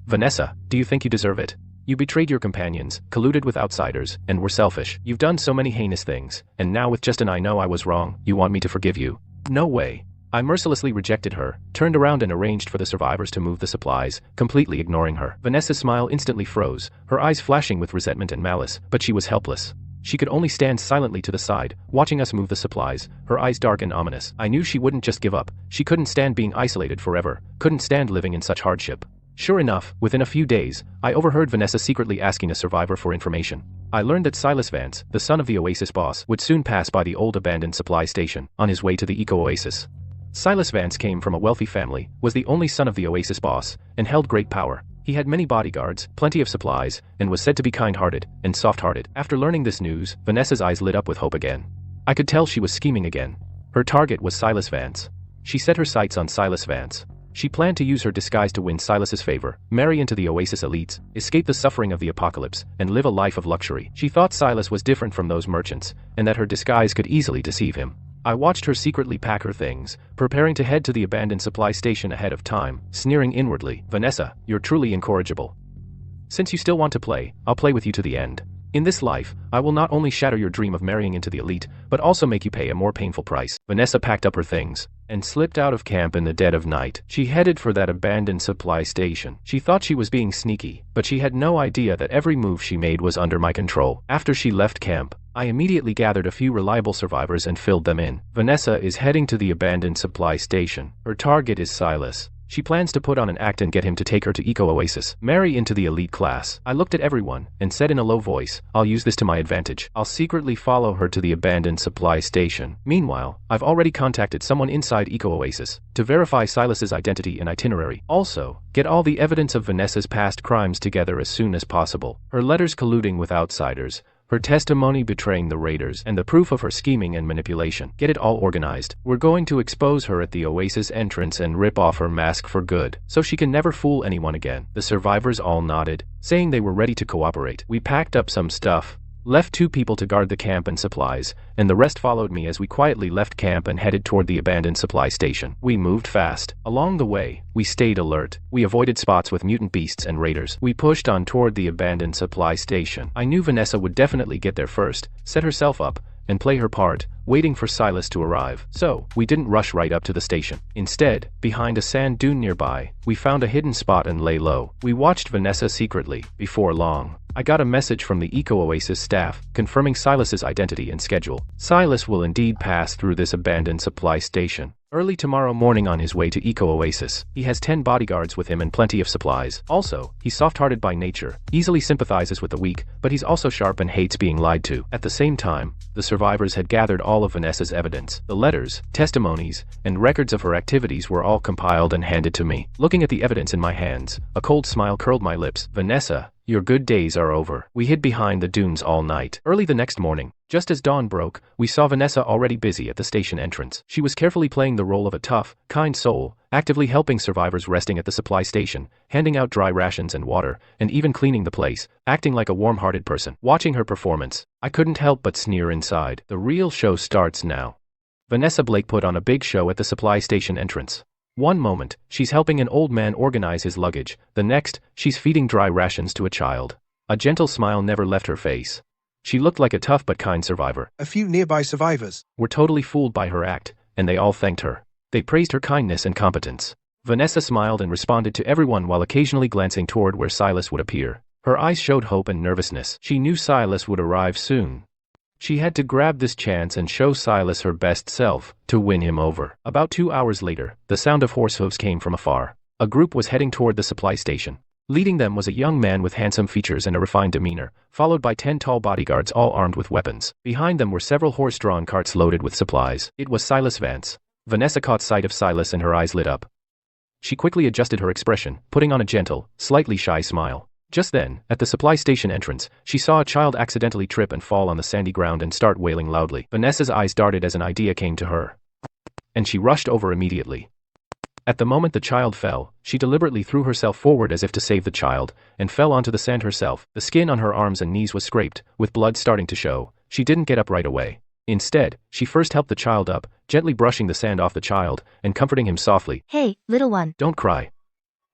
Vanessa, do you think you deserve it? You betrayed your companions, colluded with outsiders, and were selfish. You've done so many heinous things, and now with just an I know I was wrong, you want me to forgive you? No way. I mercilessly rejected her, turned around and arranged for the survivors to move the supplies, completely ignoring her. Vanessa's smile instantly froze, her eyes flashing with resentment and malice, but she was helpless. She could only stand silently to the side, watching us move the supplies, her eyes dark and ominous. I knew she wouldn't just give up. She couldn't stand being isolated forever, couldn't stand living in such hardship. Sure enough, within a few days, I overheard Vanessa secretly asking a survivor for information. I learned that Silus Vance, the son of the Oasis boss, would soon pass by the old abandoned supply station, on his way to the Oasis. Silus Vance came from a wealthy family, was the only son of the Oasis boss, and held great power. He had many bodyguards, plenty of supplies, and was said to be kind-hearted and soft-hearted. After learning this news, Vanessa's eyes lit up with hope again. I could tell she was scheming again. Her target was Silus Vance. She set her sights on Silus Vance. She planned to use her disguise to win Silus's favor, marry into the Oasis elites, escape the suffering of the apocalypse, and live a life of luxury. She thought Silus was different from those merchants, and that her disguise could easily deceive him. I watched her secretly pack her things, preparing to head to the abandoned supply station ahead of time, sneering inwardly. Vanessa, you're truly incorrigible. Since you still want to play, I'll play with you to the end. In this life, I will not only shatter your dream of marrying into the elite, but also make you pay a more painful price. Vanessa packed up her things, and slipped out of camp in the dead of night. She headed for that abandoned supply station. She thought she was being sneaky, but she had no idea that every move she made was under my control. After she left camp, I immediately gathered a few reliable survivors and filled them in. Vanessa is heading to the abandoned supply station. Her target is Silus. She plans to put on an act and get him to take her to Eco Oasis, marry into the elite class. I looked at everyone and said in a low voice, I'll use this to my advantage. I'll secretly follow her to the abandoned supply station. Meanwhile, I've already contacted someone inside Eco Oasis to verify Silas's identity and itinerary. Also, get all the evidence of Vanessa's past crimes together as soon as possible. Her letters colluding with outsiders, her testimony betraying the raiders, and the proof of her scheming and manipulation. Get it all organized. We're going to expose her at the Oasis entrance and rip off her mask for good, so she can never fool anyone again. The survivors all nodded, saying they were ready to cooperate. We packed up some stuff, left 2 people to guard the camp and supplies, and the rest followed me as we quietly left camp and headed toward the abandoned supply station. We moved fast. Along the way, we stayed alert. We avoided spots with mutant beasts and raiders. We pushed on toward the abandoned supply station. I knew Vanessa would definitely get there first, set herself up, and play her part, waiting for Silus to arrive. So, we didn't rush right up to the station. Instead, behind a sand dune nearby, we found a hidden spot and lay low. We watched Vanessa secretly. Before long, I got a message from the Eco Oasis staff, confirming Silas's identity and schedule. Silus will indeed pass through this abandoned supply station early tomorrow morning on his way to Eco Oasis. He has 10 bodyguards with him and plenty of supplies. Also, he's soft-hearted by nature, easily sympathizes with the weak, but he's also sharp and hates being lied to. At the same time, the survivors had gathered all of Vanessa's evidence. The letters, testimonies, and records of her activities were all compiled and handed to me. Looking at the evidence in my hands, a cold smile curled my lips. Vanessa, your good days are over. We hid behind the dunes all night. Early the next morning, just as dawn broke, we saw Vanessa already busy at the station entrance. She was carefully playing the role of a tough, kind soul, actively helping survivors resting at the supply station, handing out dry rations and water, and even cleaning the place, acting like a warm-hearted person. Watching her performance, I couldn't help but sneer inside. The real show starts now. Vanessa Blake put on a big show at the supply station entrance. One moment, she's helping an old man organize his luggage. The next, she's feeding dry rations to a child. A gentle smile never left her face. She looked like a tough but kind survivor. A few nearby survivors were totally fooled by her act, and they all thanked her. They praised her kindness and competence. Vanessa smiled and responded to everyone while occasionally glancing toward where Silus would appear. Her eyes showed hope and nervousness. She knew Silus would arrive soon. She had to grab this chance and show Silus her best self, to win him over. About 2 hours later, the sound of horse hooves came from afar. A group was heading toward the supply station. Leading them was a young man with handsome features and a refined demeanor, followed by 10 tall bodyguards all armed with weapons. Behind them were several horse-drawn carts loaded with supplies. It was Silus Vance. Vanessa caught sight of Silus and her eyes lit up. She quickly adjusted her expression, putting on a gentle, slightly shy smile. Just then, at the supply station entrance, she saw a child accidentally trip and fall on the sandy ground and start wailing loudly. Vanessa's eyes darted as an idea came to her, and she rushed over immediately. At the moment the child fell, she deliberately threw herself forward as if to save the child, and fell onto the sand herself. The skin on her arms and knees was scraped, with blood starting to show. She didn't get up right away. Instead, she first helped the child up, gently brushing the sand off the child, and comforting him softly. Hey, little one. Don't cry.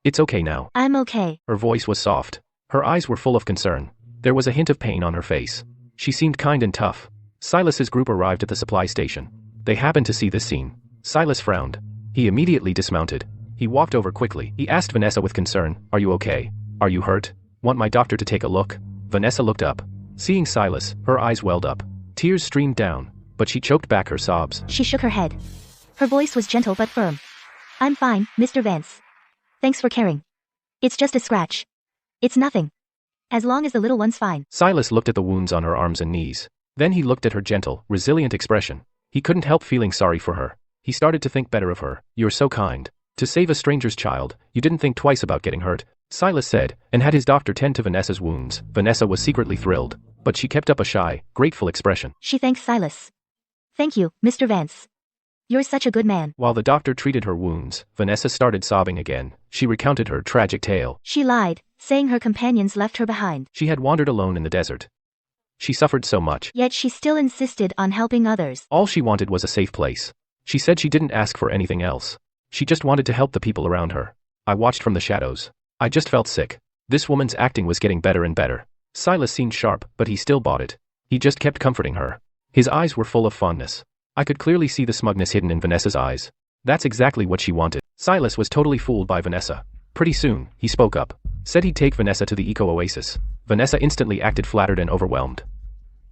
It's okay now. I'm okay. Her voice was soft. Her eyes were full of concern. There was a hint of pain on her face. She seemed kind and tough. Silas's group arrived at the supply station. They happened to see this scene. Silus frowned. He immediately dismounted. He walked over quickly. He asked Vanessa with concern, "Are you okay? Are you hurt? Want my doctor to take a look?" Vanessa looked up. Seeing Silus, her eyes welled up. Tears streamed down, but she choked back her sobs. She shook her head. Her voice was gentle but firm. I'm fine, Mr. Vance. Thanks for caring. It's just a scratch. It's nothing. As long as the little one's fine. Silus looked at the wounds on her arms and knees. Then he looked at her gentle, resilient expression. He couldn't help feeling sorry for her. He started to think better of her. You're so kind. To save a stranger's child, you didn't think twice about getting hurt, Silus said, and had his doctor tend to Vanessa's wounds. Vanessa was secretly thrilled, but she kept up a shy, grateful expression. She thanked Silus. Thank you, Mr. Vance. You're such a good man. While the doctor treated her wounds, Vanessa started sobbing again. She recounted her tragic tale. She lied, saying her companions left her behind. She had wandered alone in the desert. She suffered so much. Yet she still insisted on helping others. All she wanted was a safe place. She said she didn't ask for anything else. She just wanted to help the people around her. I watched from the shadows. I just felt sick. This woman's acting was getting better and better. Silus seemed sharp, but he still bought it. He just kept comforting her. His eyes were full of fondness. I could clearly see the smugness hidden in Vanessa's eyes. That's exactly what she wanted. Silus was totally fooled by Vanessa. Pretty soon, he spoke up. Said he'd take Vanessa to the Eco Oasis. Vanessa instantly acted flattered and overwhelmed.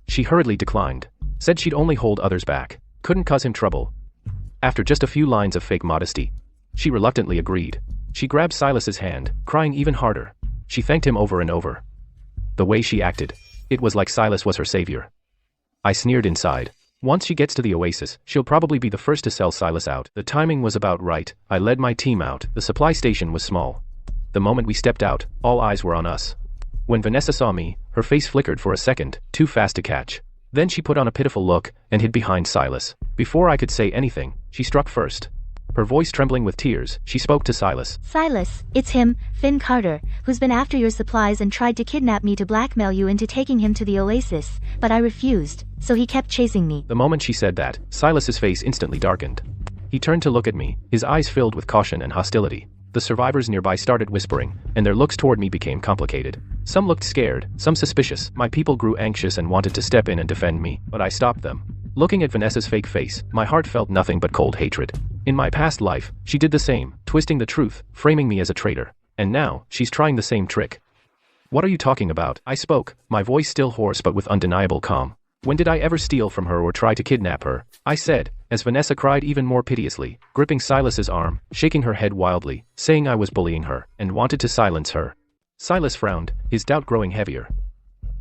She hurriedly declined. Said she'd only hold others back. Couldn't cause him trouble. After just a few lines of fake modesty, She reluctantly agreed. She grabbed Silas's hand, crying even harder. She thanked him over and over. The way she acted. It was like Silus was her savior. I sneered inside. Once she gets to the Oasis, she'll probably be the first to sell Silus out. The timing was about right. I led my team out. The supply station was small. The moment we stepped out, all eyes were on us. When Vanessa saw me, her face flickered for a second, too fast to catch. Then she put on a pitiful look and hid behind Silus. Before I could say anything, she struck first. Her voice trembling with tears, she spoke to Silus. Silus, it's him, Finn Carter, who's been after your supplies and tried to kidnap me to blackmail you into taking him to the Oasis, but I refused, so he kept chasing me. The moment she said that, Silas's face instantly darkened. He turned to look at me, his eyes filled with caution and hostility. The survivors nearby started whispering, and their looks toward me became complicated. Some looked scared, some suspicious. My people grew anxious and wanted to step in and defend me, but I stopped them. Looking at Vanessa's fake face, my heart felt nothing but cold hatred. In my past life, she did the same, twisting the truth, framing me as a traitor. And now, she's trying the same trick. What are you talking about? I spoke, my voice still hoarse but with undeniable calm. When did I ever steal from her or try to kidnap her? I said, as Vanessa cried even more piteously, gripping Silas's arm, shaking her head wildly, saying I was bullying her, and wanted to silence her. Silus frowned, his doubt growing heavier.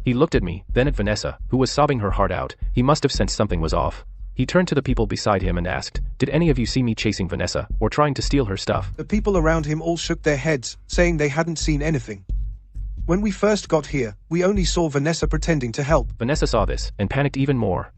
He looked at me, then at Vanessa, who was sobbing her heart out. He must have sensed something was off. He turned to the people beside him and asked, did any of you see me chasing Vanessa, or trying to steal her stuff? The people around him all shook their heads, saying they hadn't seen anything. When we first got here, we only saw Vanessa pretending to help. Vanessa saw this, and panicked even more.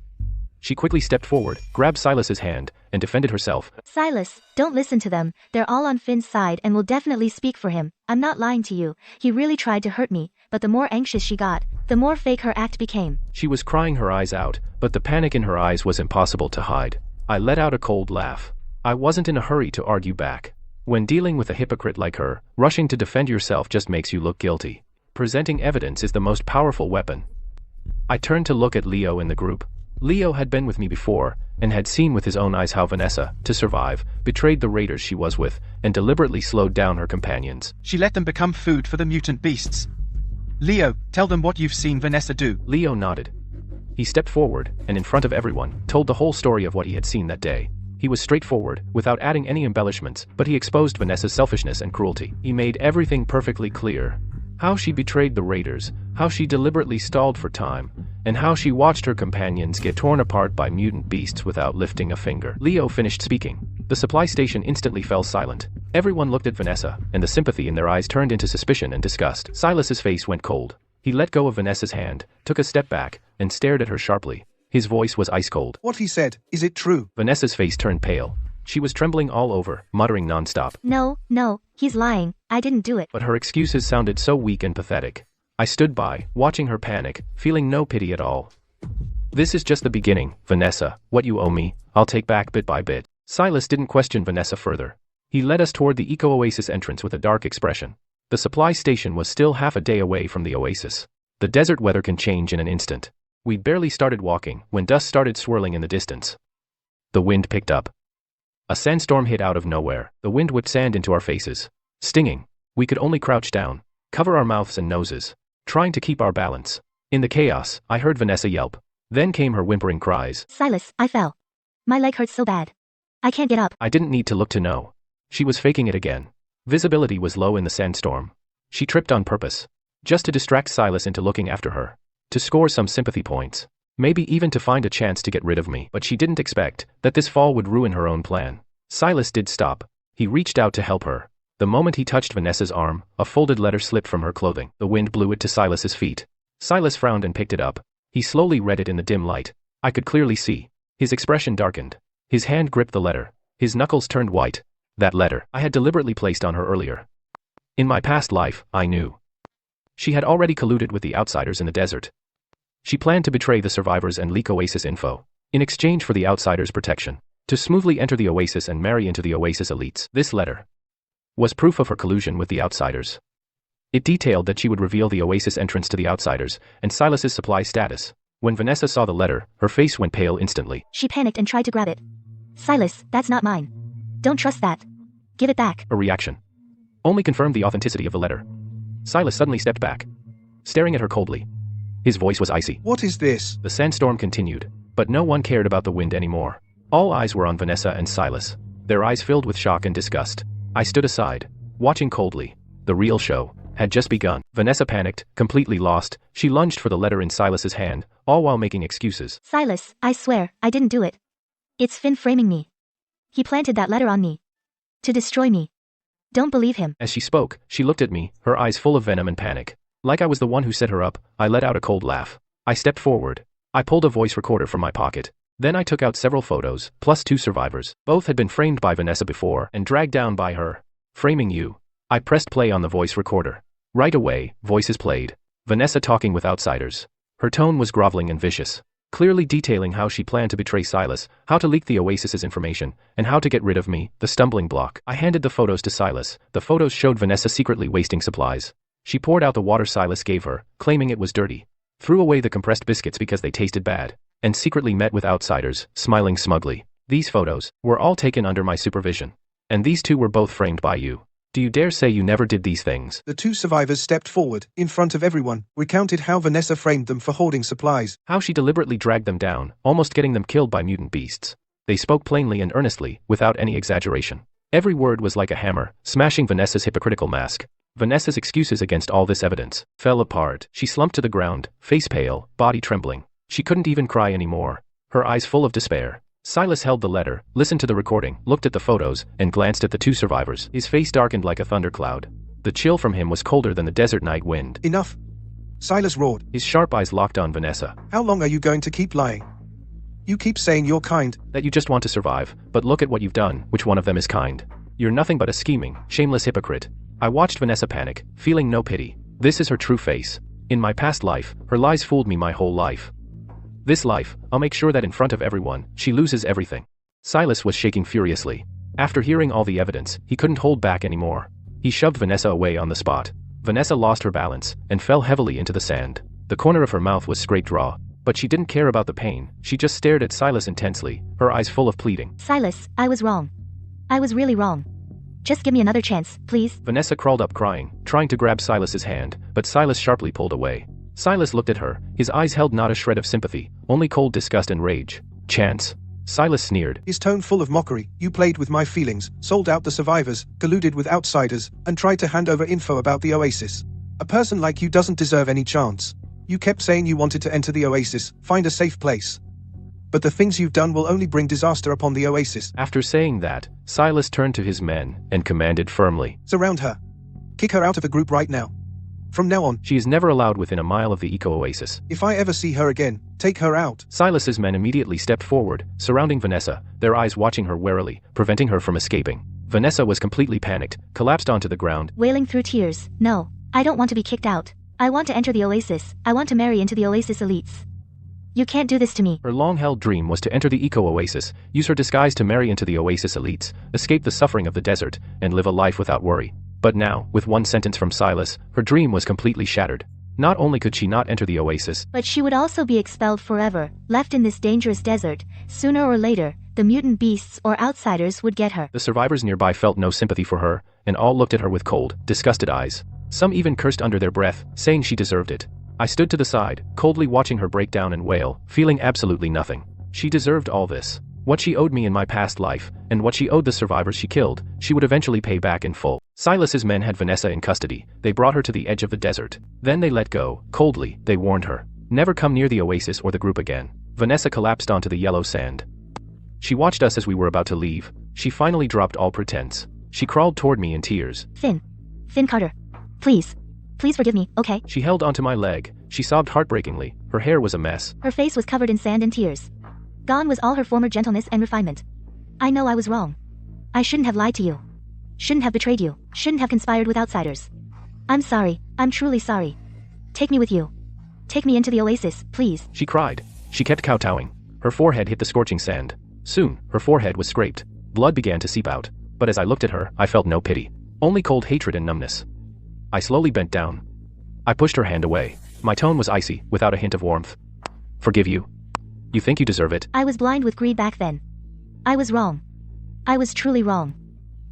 She quickly stepped forward, grabbed Silas's hand, and defended herself. Silus, don't listen to them, they're all on Finn's side and will definitely speak for him. I'm not lying to you, he really tried to hurt me, but the more anxious she got, the more fake her act became. She was crying her eyes out, but the panic in her eyes was impossible to hide. I let out a cold laugh. I wasn't in a hurry to argue back. When dealing with a hypocrite like her, rushing to defend yourself just makes you look guilty. Presenting evidence is the most powerful weapon. I turned to look at Leo in the group. Leo had been with me before, and had seen with his own eyes how Vanessa, to survive, betrayed the raiders she was with, and deliberately slowed down her companions. She let them become food for the mutant beasts. Leo, tell them what you've seen Vanessa do. Leo nodded. He stepped forward, and in front of everyone, told the whole story of what he had seen that day. He was straightforward, without adding any embellishments, but he exposed Vanessa's selfishness and cruelty. He made everything perfectly clear. How she betrayed the raiders, how she deliberately stalled for time, and how she watched her companions get torn apart by mutant beasts without lifting a finger. Leo finished speaking. The supply station instantly fell silent. Everyone looked at Vanessa, and the sympathy in their eyes turned into suspicion and disgust. Silas's face went cold. He let go of Vanessa's hand, took a step back, and stared at her sharply. His voice was ice cold. What he said, is it true? Vanessa's face turned pale. She was trembling all over, muttering nonstop. No, he's lying, I didn't do it. But her excuses sounded so weak and pathetic. I stood by, watching her panic, feeling no pity at all. This is just the beginning, Vanessa. What you owe me, I'll take back bit by bit. Silus didn't question Vanessa further. He led us toward the Eco-Oasis entrance with a dark expression. The supply station was still half a day away from the Oasis. The desert weather can change in an instant. We'd barely started walking when dust started swirling in the distance. The wind picked up. A sandstorm hit out of nowhere. The wind whipped sand into our faces. Stinging. We could only crouch down, cover our mouths and noses, trying to keep our balance. In the chaos, I heard Vanessa yelp. Then came her whimpering cries. Silus, I fell. My leg hurts so bad. I can't get up. I didn't need to look to know. She was faking it again. Visibility was low in the sandstorm. She tripped on purpose. Just to distract Silus into looking after her. To score some sympathy points. Maybe even to find a chance to get rid of me. But she didn't expect that this fall would ruin her own plan. Silus did stop. He reached out to help her. The moment he touched Vanessa's arm, a folded letter slipped from her clothing. The wind blew it to Silas's feet. Silus frowned and picked it up. He slowly read it in the dim light. I could clearly see. His expression darkened. His hand gripped the letter. His knuckles turned white. That letter I had deliberately placed on her earlier. In my past life, I knew. She had already colluded with the outsiders in the desert. She planned to betray the survivors and leak Oasis info, in exchange for the outsiders' protection, to smoothly enter the Oasis and marry into the Oasis elites. This letter was proof of her collusion with the outsiders. It detailed that she would reveal the Oasis entrance to the outsiders, and Silas's supply status. When Vanessa saw the letter, her face went pale instantly. She panicked and tried to grab it. Silus, that's not mine. Don't trust that. Give it back. Her reaction only confirmed the authenticity of the letter. Silus suddenly stepped back, staring at her coldly. His voice was icy. What is this? The sandstorm continued, but no one cared about the wind anymore. All eyes were on Vanessa and Silus. their eyes filled with shock and disgust. I stood aside, watching coldly. The real show had just begun. Vanessa panicked, completely lost. She lunged for the letter in Silas's hand, all while making excuses. Silus, I swear, I didn't do it. It's Finn framing me. He planted that letter on me. To destroy me. Don't believe him. As she spoke, she looked at me, her eyes full of venom and panic. Like I was the one who set her up, I let out a cold laugh. I stepped forward. I pulled a voice recorder from my pocket. Then I took out several photos, plus 2 survivors. Both had been framed by Vanessa before and dragged down by her. Framing you. I pressed play on the voice recorder. Right away, voices played. Vanessa talking with outsiders. Her tone was groveling and vicious, clearly detailing how she planned to betray Silus, how to leak the Oasis's information, and how to get rid of me, the stumbling block. I handed the photos to Silus. The photos showed Vanessa secretly wasting supplies. She poured out the water Silus gave her, claiming it was dirty. Threw away the compressed biscuits because they tasted bad, and secretly met with outsiders, smiling smugly. These photos were all taken under my supervision. And these 2 were both framed by you. Do you dare say you never did these things? The 2 survivors stepped forward, in front of everyone, recounted how Vanessa framed them for hoarding supplies. How she deliberately dragged them down, almost getting them killed by mutant beasts. They spoke plainly and earnestly, without any exaggeration. Every word was like a hammer, smashing Vanessa's hypocritical mask. Vanessa's excuses against all this evidence fell apart. She slumped to the ground, face pale, body trembling. She couldn't even cry anymore, her eyes full of despair. Silus held the letter, listened to the recording, looked at the photos, and glanced at the 2 survivors. His face darkened like a thundercloud. The chill from him was colder than the desert night wind. Enough! Silus roared. His sharp eyes locked on Vanessa. How long are you going to keep lying? You keep saying you're kind. That you just want to survive, but look at what you've done. Which one of them is kind? You're nothing but a scheming, shameless hypocrite. I watched Vanessa panic, feeling no pity. This is her true face. In my past life, her lies fooled me my whole life. This life, I'll make sure that in front of everyone, she loses everything. Silus was shaking furiously. After hearing all the evidence, he couldn't hold back anymore. He shoved Vanessa away on the spot. Vanessa lost her balance, and fell heavily into the sand. The corner of her mouth was scraped raw, but she didn't care about the pain. She just stared at Silus intensely, her eyes full of pleading. Silus, I was wrong. I was really wrong. Just give me another chance, please. Vanessa crawled up crying, trying to grab Silas's hand, but Silus sharply pulled away. Silus looked at her, his eyes held not a shred of sympathy, only cold disgust and rage. Chance. Silus sneered. His tone full of mockery. You played with my feelings, sold out the survivors, colluded with outsiders, and tried to hand over info about the Oasis. A person like you doesn't deserve any chance. You kept saying you wanted to enter the Oasis, find a safe place. But the things you've done will only bring disaster upon the Oasis. After saying that, Silus turned to his men and commanded firmly. Surround her. Kick her out of the group right now. From now on, she is never allowed within a mile of the eco-oasis. If I ever see her again, take her out. Silas's men immediately stepped forward, surrounding Vanessa, their eyes watching her warily, preventing her from escaping. Vanessa was completely panicked, collapsed onto the ground, wailing through tears. No, I don't want to be kicked out. I want to enter the Oasis. I want to marry into the Oasis elites. You can't do this to me. Her long-held dream was to enter the eco-oasis, use her disguise to marry into the Oasis elites, escape the suffering of the desert, and live a life without worry. But now, with one sentence from Silus, her dream was completely shattered. Not only could she not enter the Oasis, but she would also be expelled forever, left in this dangerous desert. Sooner or later, the mutant beasts or outsiders would get her. The survivors nearby felt no sympathy for her, and all looked at her with cold, disgusted eyes. Some even cursed under their breath, saying she deserved it. I stood to the side, coldly watching her break down and wail, feeling absolutely nothing. She deserved all this. What she owed me in my past life, and what she owed the survivors she killed, she would eventually pay back in full. Silas's men had Vanessa in custody. They brought her to the edge of the desert. Then they let go. Coldly, they warned her. Never come near the Oasis or the group again. Vanessa collapsed onto the yellow sand. She watched us as we were about to leave. She finally dropped all pretense. She crawled toward me in tears. Finn Carter. Please. Please forgive me, okay? She held onto my leg. She sobbed heartbreakingly. Her hair was a mess. Her face was covered in sand and tears. Gone was all her former gentleness and refinement. I know I was wrong. I shouldn't have lied to you. Shouldn't have betrayed you. Shouldn't have conspired with outsiders. I'm sorry. I'm truly sorry. Take me with you. Take me into the Oasis, please. She cried. She kept kowtowing. Her forehead hit the scorching sand. Soon, her forehead was scraped. Blood began to seep out. But as I looked at her, I felt no pity. Only cold hatred and numbness. I slowly bent down. I pushed her hand away. My tone was icy, without a hint of warmth. Forgive you. You think you deserve it? I was blind with greed back then. I was wrong. I was truly wrong.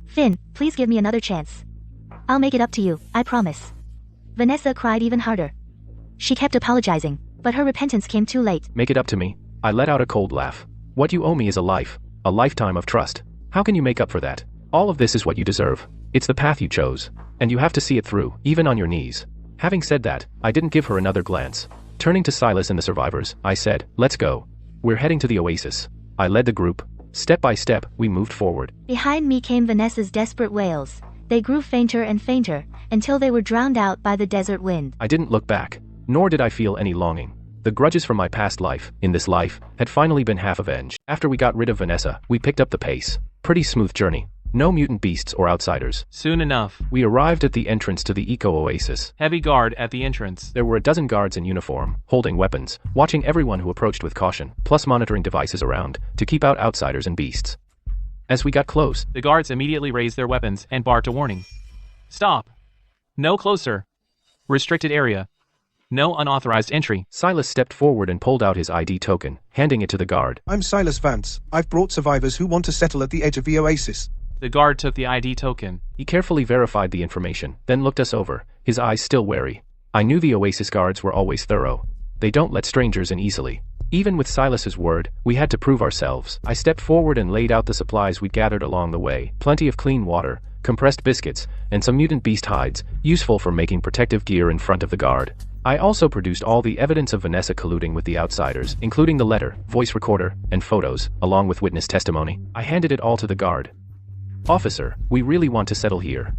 Finn, please give me another chance. I'll make it up to you, I promise. Vanessa cried even harder. She kept apologizing, but her repentance came too late. Make it up to me. I let out a cold laugh. What you owe me is a life, a lifetime of trust. How can you make up for that? All of this is what you deserve. It's the path you chose. And you have to see it through, even on your knees. Having said that, I didn't give her another glance. Turning to Silus and the survivors, I said, let's go. We're heading to the Oasis. I led the group. Step by step, we moved forward. Behind me came Vanessa's desperate wails. They grew fainter and fainter, until they were drowned out by the desert wind. I didn't look back, nor did I feel any longing. The grudges from my past life, in this life, had finally been half avenged. After we got rid of Vanessa, we picked up the pace. Pretty smooth journey. No mutant beasts or outsiders. Soon enough. We arrived at the entrance to the eco-oasis. Heavy guard at the entrance. There were a dozen guards in uniform, holding weapons, watching everyone who approached with caution, plus monitoring devices around, to keep out outsiders and beasts. As we got close, the guards immediately raised their weapons and barked a warning. Stop. No closer. Restricted area. No unauthorized entry. Silus stepped forward and pulled out his ID token, handing it to the guard. I'm Silus Vance. I've brought survivors who want to settle at the edge of the Oasis. The guard took the ID token. He carefully verified the information, then looked us over, his eyes still wary. I knew the Oasis guards were always thorough. They don't let strangers in easily. Even with Silas's word, we had to prove ourselves. I stepped forward and laid out the supplies we'd gathered along the way. Plenty of clean water, compressed biscuits, and some mutant beast hides, useful for making protective gear in front of the guard. I also produced all the evidence of Vanessa colluding with the outsiders, including the letter, voice recorder, and photos, along with witness testimony. I handed it all to the guard. Officer, we really want to settle here.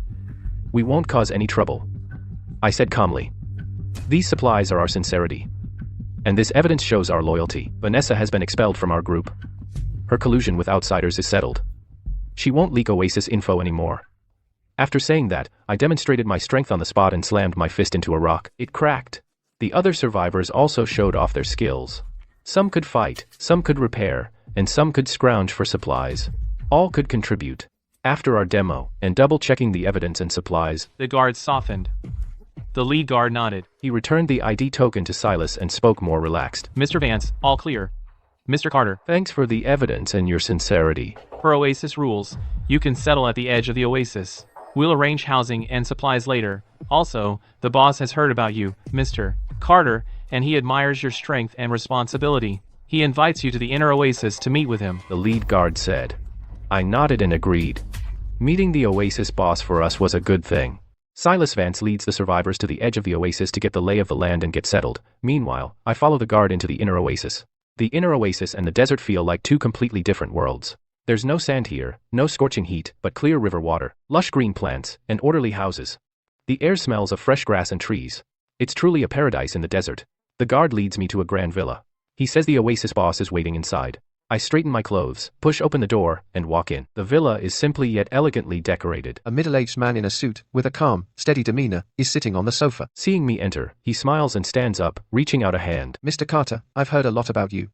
We won't cause any trouble. I said calmly. These supplies are our sincerity. And this evidence shows our loyalty. Vanessa has been expelled from our group. Her collusion with outsiders is settled. She won't leak Oasis info anymore. After saying that, I demonstrated my strength on the spot and slammed my fist into a rock. It cracked. The other survivors also showed off their skills. Some could fight, some could repair, and some could scrounge for supplies. All could contribute. After our demo, and double-checking the evidence and supplies, the guard softened. The lead guard nodded. He returned the ID token to Silus and spoke more relaxed. Mr. Vance, all clear. Mr. Carter. Thanks for the evidence and your sincerity. Per Oasis rules, you can settle at the edge of the Oasis. We'll arrange housing and supplies later. Also, the boss has heard about you, Mr. Carter, and he admires your strength and responsibility. He invites you to the inner Oasis to meet with him. The lead guard said. I nodded and agreed. Meeting the Oasis boss for us was a good thing. Silus Vance leads the survivors to the edge of the Oasis to get the lay of the land and get settled. Meanwhile, I follow the guard into the inner Oasis. The inner Oasis and the desert feel like two completely different worlds. There's no sand here, no scorching heat, but clear river water, lush green plants, and orderly houses. The air smells of fresh grass and trees. It's truly a paradise in the desert. The guard leads me to a grand villa. He says the Oasis boss is waiting inside. I straighten my clothes, push open the door, and walk in. The villa is simply yet elegantly decorated. A middle-aged man in a suit, with a calm, steady demeanor, is sitting on the sofa. Seeing me enter, he smiles and stands up, reaching out a hand. Mr. Carter, I've heard a lot about you.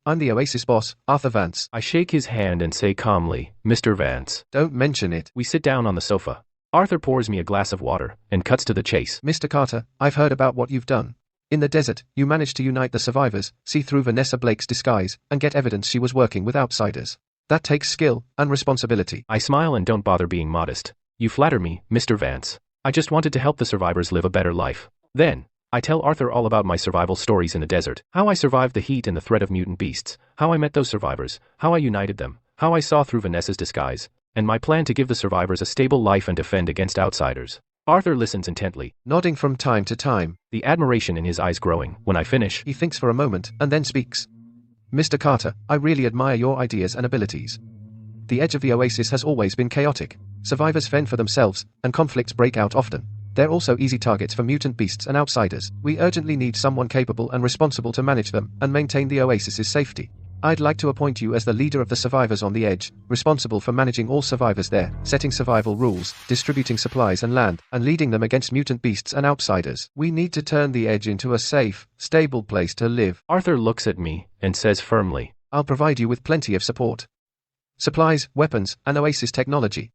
I'm the Oasis boss, Arthur Vance. I shake his hand and say calmly, Mr. Vance. Don't mention it. We sit down on the sofa. Arthur pours me a glass of water, and cuts to the chase. Mr. Carter, I've heard about what you've done. In the desert, you managed to unite the survivors, see through Vanessa Blake's disguise, and get evidence she was working with outsiders. That takes skill and responsibility. I smile and don't bother being modest. You flatter me, Mr. Vance. I just wanted to help the survivors live a better life. Then, I tell Arthur all about my survival stories in the desert, how I survived the heat and the threat of mutant beasts, how I met those survivors, how I united them, how I saw through Vanessa's disguise, and my plan to give the survivors a stable life and defend against outsiders. Arthur listens intently, nodding from time to time, the admiration in his eyes growing. When I finish, he thinks for a moment and then speaks. Mr. Carter, I really admire your ideas and abilities. The edge of the Oasis has always been chaotic. Survivors fend for themselves, and conflicts break out often. They're also easy targets for mutant beasts and outsiders. We urgently need someone capable and responsible to manage them and maintain the Oasis's safety. I'd like to appoint you as the leader of the survivors on the edge, responsible for managing all survivors there, setting survival rules, distributing supplies and land, and leading them against mutant beasts and outsiders. We need to turn the edge into a safe, stable place to live. Arthur looks at me and says firmly, I'll provide you with plenty of support. Supplies, weapons, and Oasis technology.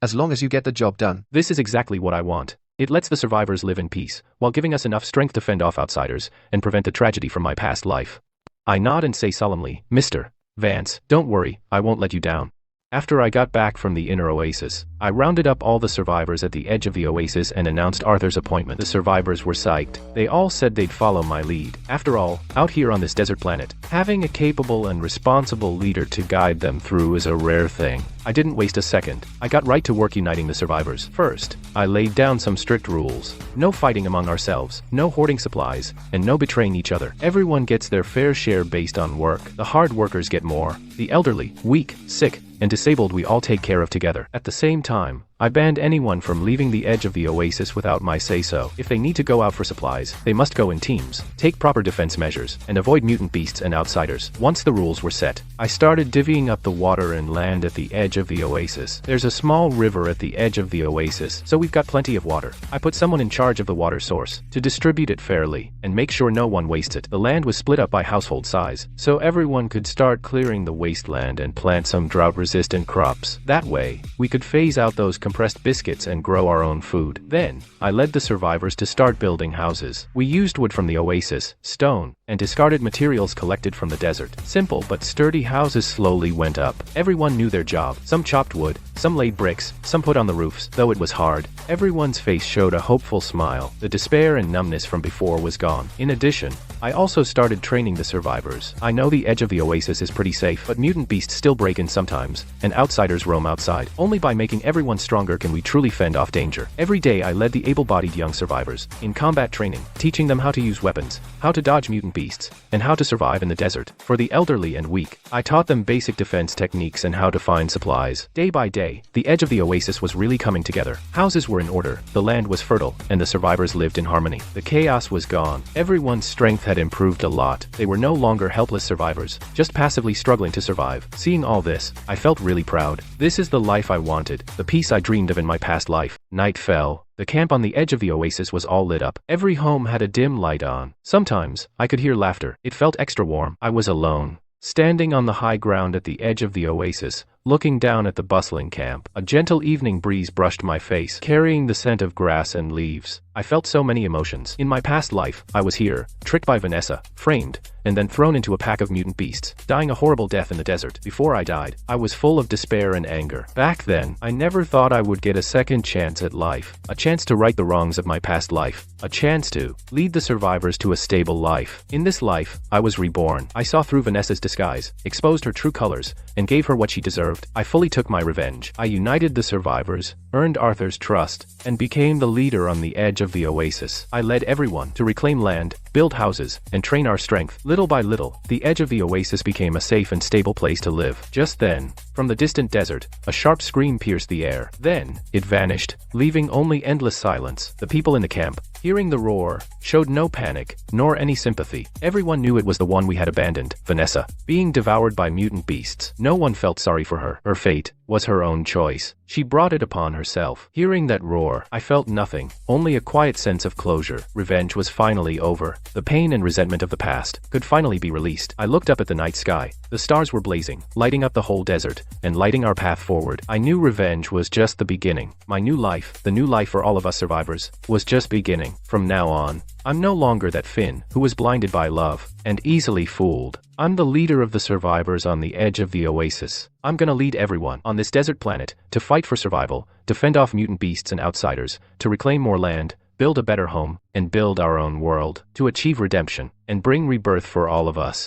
As long as you get the job done. This is exactly what I want. It lets the survivors live in peace, while giving us enough strength to fend off outsiders, and prevent the tragedy from my past life. I nod and say solemnly, Mr. Vance, don't worry, I won't let you down. After I got back from the inner oasis, I rounded up all the survivors at the edge of the oasis and announced Arthur's appointment. The survivors were psyched. They all said they'd follow my lead. After all, out here on this desert planet, having a capable and responsible leader to guide them through is a rare thing. I didn't waste a second. I got right to work uniting the survivors. First, I laid down some strict rules. No fighting among ourselves, no hoarding supplies, and no betraying each other. Everyone gets their fair share based on work. The hard workers get more. The elderly, weak, sick, and disabled we all take care of together. At the same time, I banned anyone from leaving the edge of the oasis without my say-so. If they need to go out for supplies, they must go in teams, take proper defense measures, and avoid mutant beasts and outsiders. Once the rules were set, I started divvying up the water and land at the edge of the oasis. There's a small river at the edge of the oasis, so we've got plenty of water. I put someone in charge of the water source, to distribute it fairly, and make sure no one wastes it. The land was split up by household size, so everyone could start clearing the wasteland and plant some drought-resistant crops. That way, we could phase out those compressed biscuits and grow our own food. Then, I led the survivors to start building houses. We used wood from the oasis, stone, and discarded materials collected from the desert. Simple but sturdy houses slowly went up. Everyone knew their job. Some chopped wood, some laid bricks, some put on the roofs. Though it was hard, everyone's face showed a hopeful smile. The despair and numbness from before was gone. In addition, I also started training the survivors. I know the edge of the oasis is pretty safe, but mutant beasts still break in sometimes, and outsiders roam outside. Only by making everyone stronger can we truly fend off danger. Every day I led the able-bodied young survivors in combat training, teaching them how to use weapons, how to dodge mutant beasts, and how to survive in the desert. For the elderly and weak, I taught them basic defense techniques and how to find supplies. Day by day, the edge of the oasis was really coming together. Houses were in order, the land was fertile, and the survivors lived in harmony. The chaos was gone. Everyone's strength had improved a lot. They were no longer helpless survivors, just passively struggling to survive. Seeing all this, I felt really proud. This is the life I wanted, the peace I dreamed of in my past life. Night fell. The camp on the edge of the oasis was all lit up. Every home had a dim light on. Sometimes, I could hear laughter. It felt extra warm. I was alone, standing on the high ground at the edge of the oasis, looking down at the bustling camp. A gentle evening breeze brushed my face, carrying the scent of grass and leaves. I felt so many emotions. In my past life, I was here, tricked by Vanessa, framed, and then thrown into a pack of mutant beasts, dying a horrible death in the desert. Before I died, I was full of despair and anger. Back then, I never thought I would get a second chance at life, a chance to right the wrongs of my past life, a chance to lead the survivors to a stable life. In this life, I was reborn. I saw through Vanessa's disguise, exposed her true colors, and gave her what she deserved. I fully took my revenge. I united the survivors, earned Arthur's trust, and became the leader on the edge of the oasis. I led everyone to reclaim land, build houses, and train our strength. Little by little, the edge of the oasis became a safe and stable place to live. Just then, from the distant desert, a sharp scream pierced the air. Then, it vanished, leaving only endless silence. The people in the camp, hearing the roar, showed no panic, nor any sympathy. Everyone knew it was the one we had abandoned, Vanessa, being devoured by mutant beasts. No one felt sorry for her. Her fate was her own choice. She brought it upon herself. Hearing that roar, I felt nothing, only a quiet sense of closure. Revenge was finally over. The pain and resentment of the past could finally be released. I looked up at the night sky. The stars were blazing, lighting up the whole desert, and lighting our path forward. I knew revenge was just the beginning. My new life, the new life for all of us survivors, was just beginning. From now on, I'm no longer that Finn who was blinded by love and easily fooled. I'm the leader of the survivors on the edge of the oasis. I'm gonna lead everyone on this desert planet to fight for survival, to fend off mutant beasts and outsiders, to reclaim more land, build a better home, and build our own world, to achieve redemption and bring rebirth for all of us.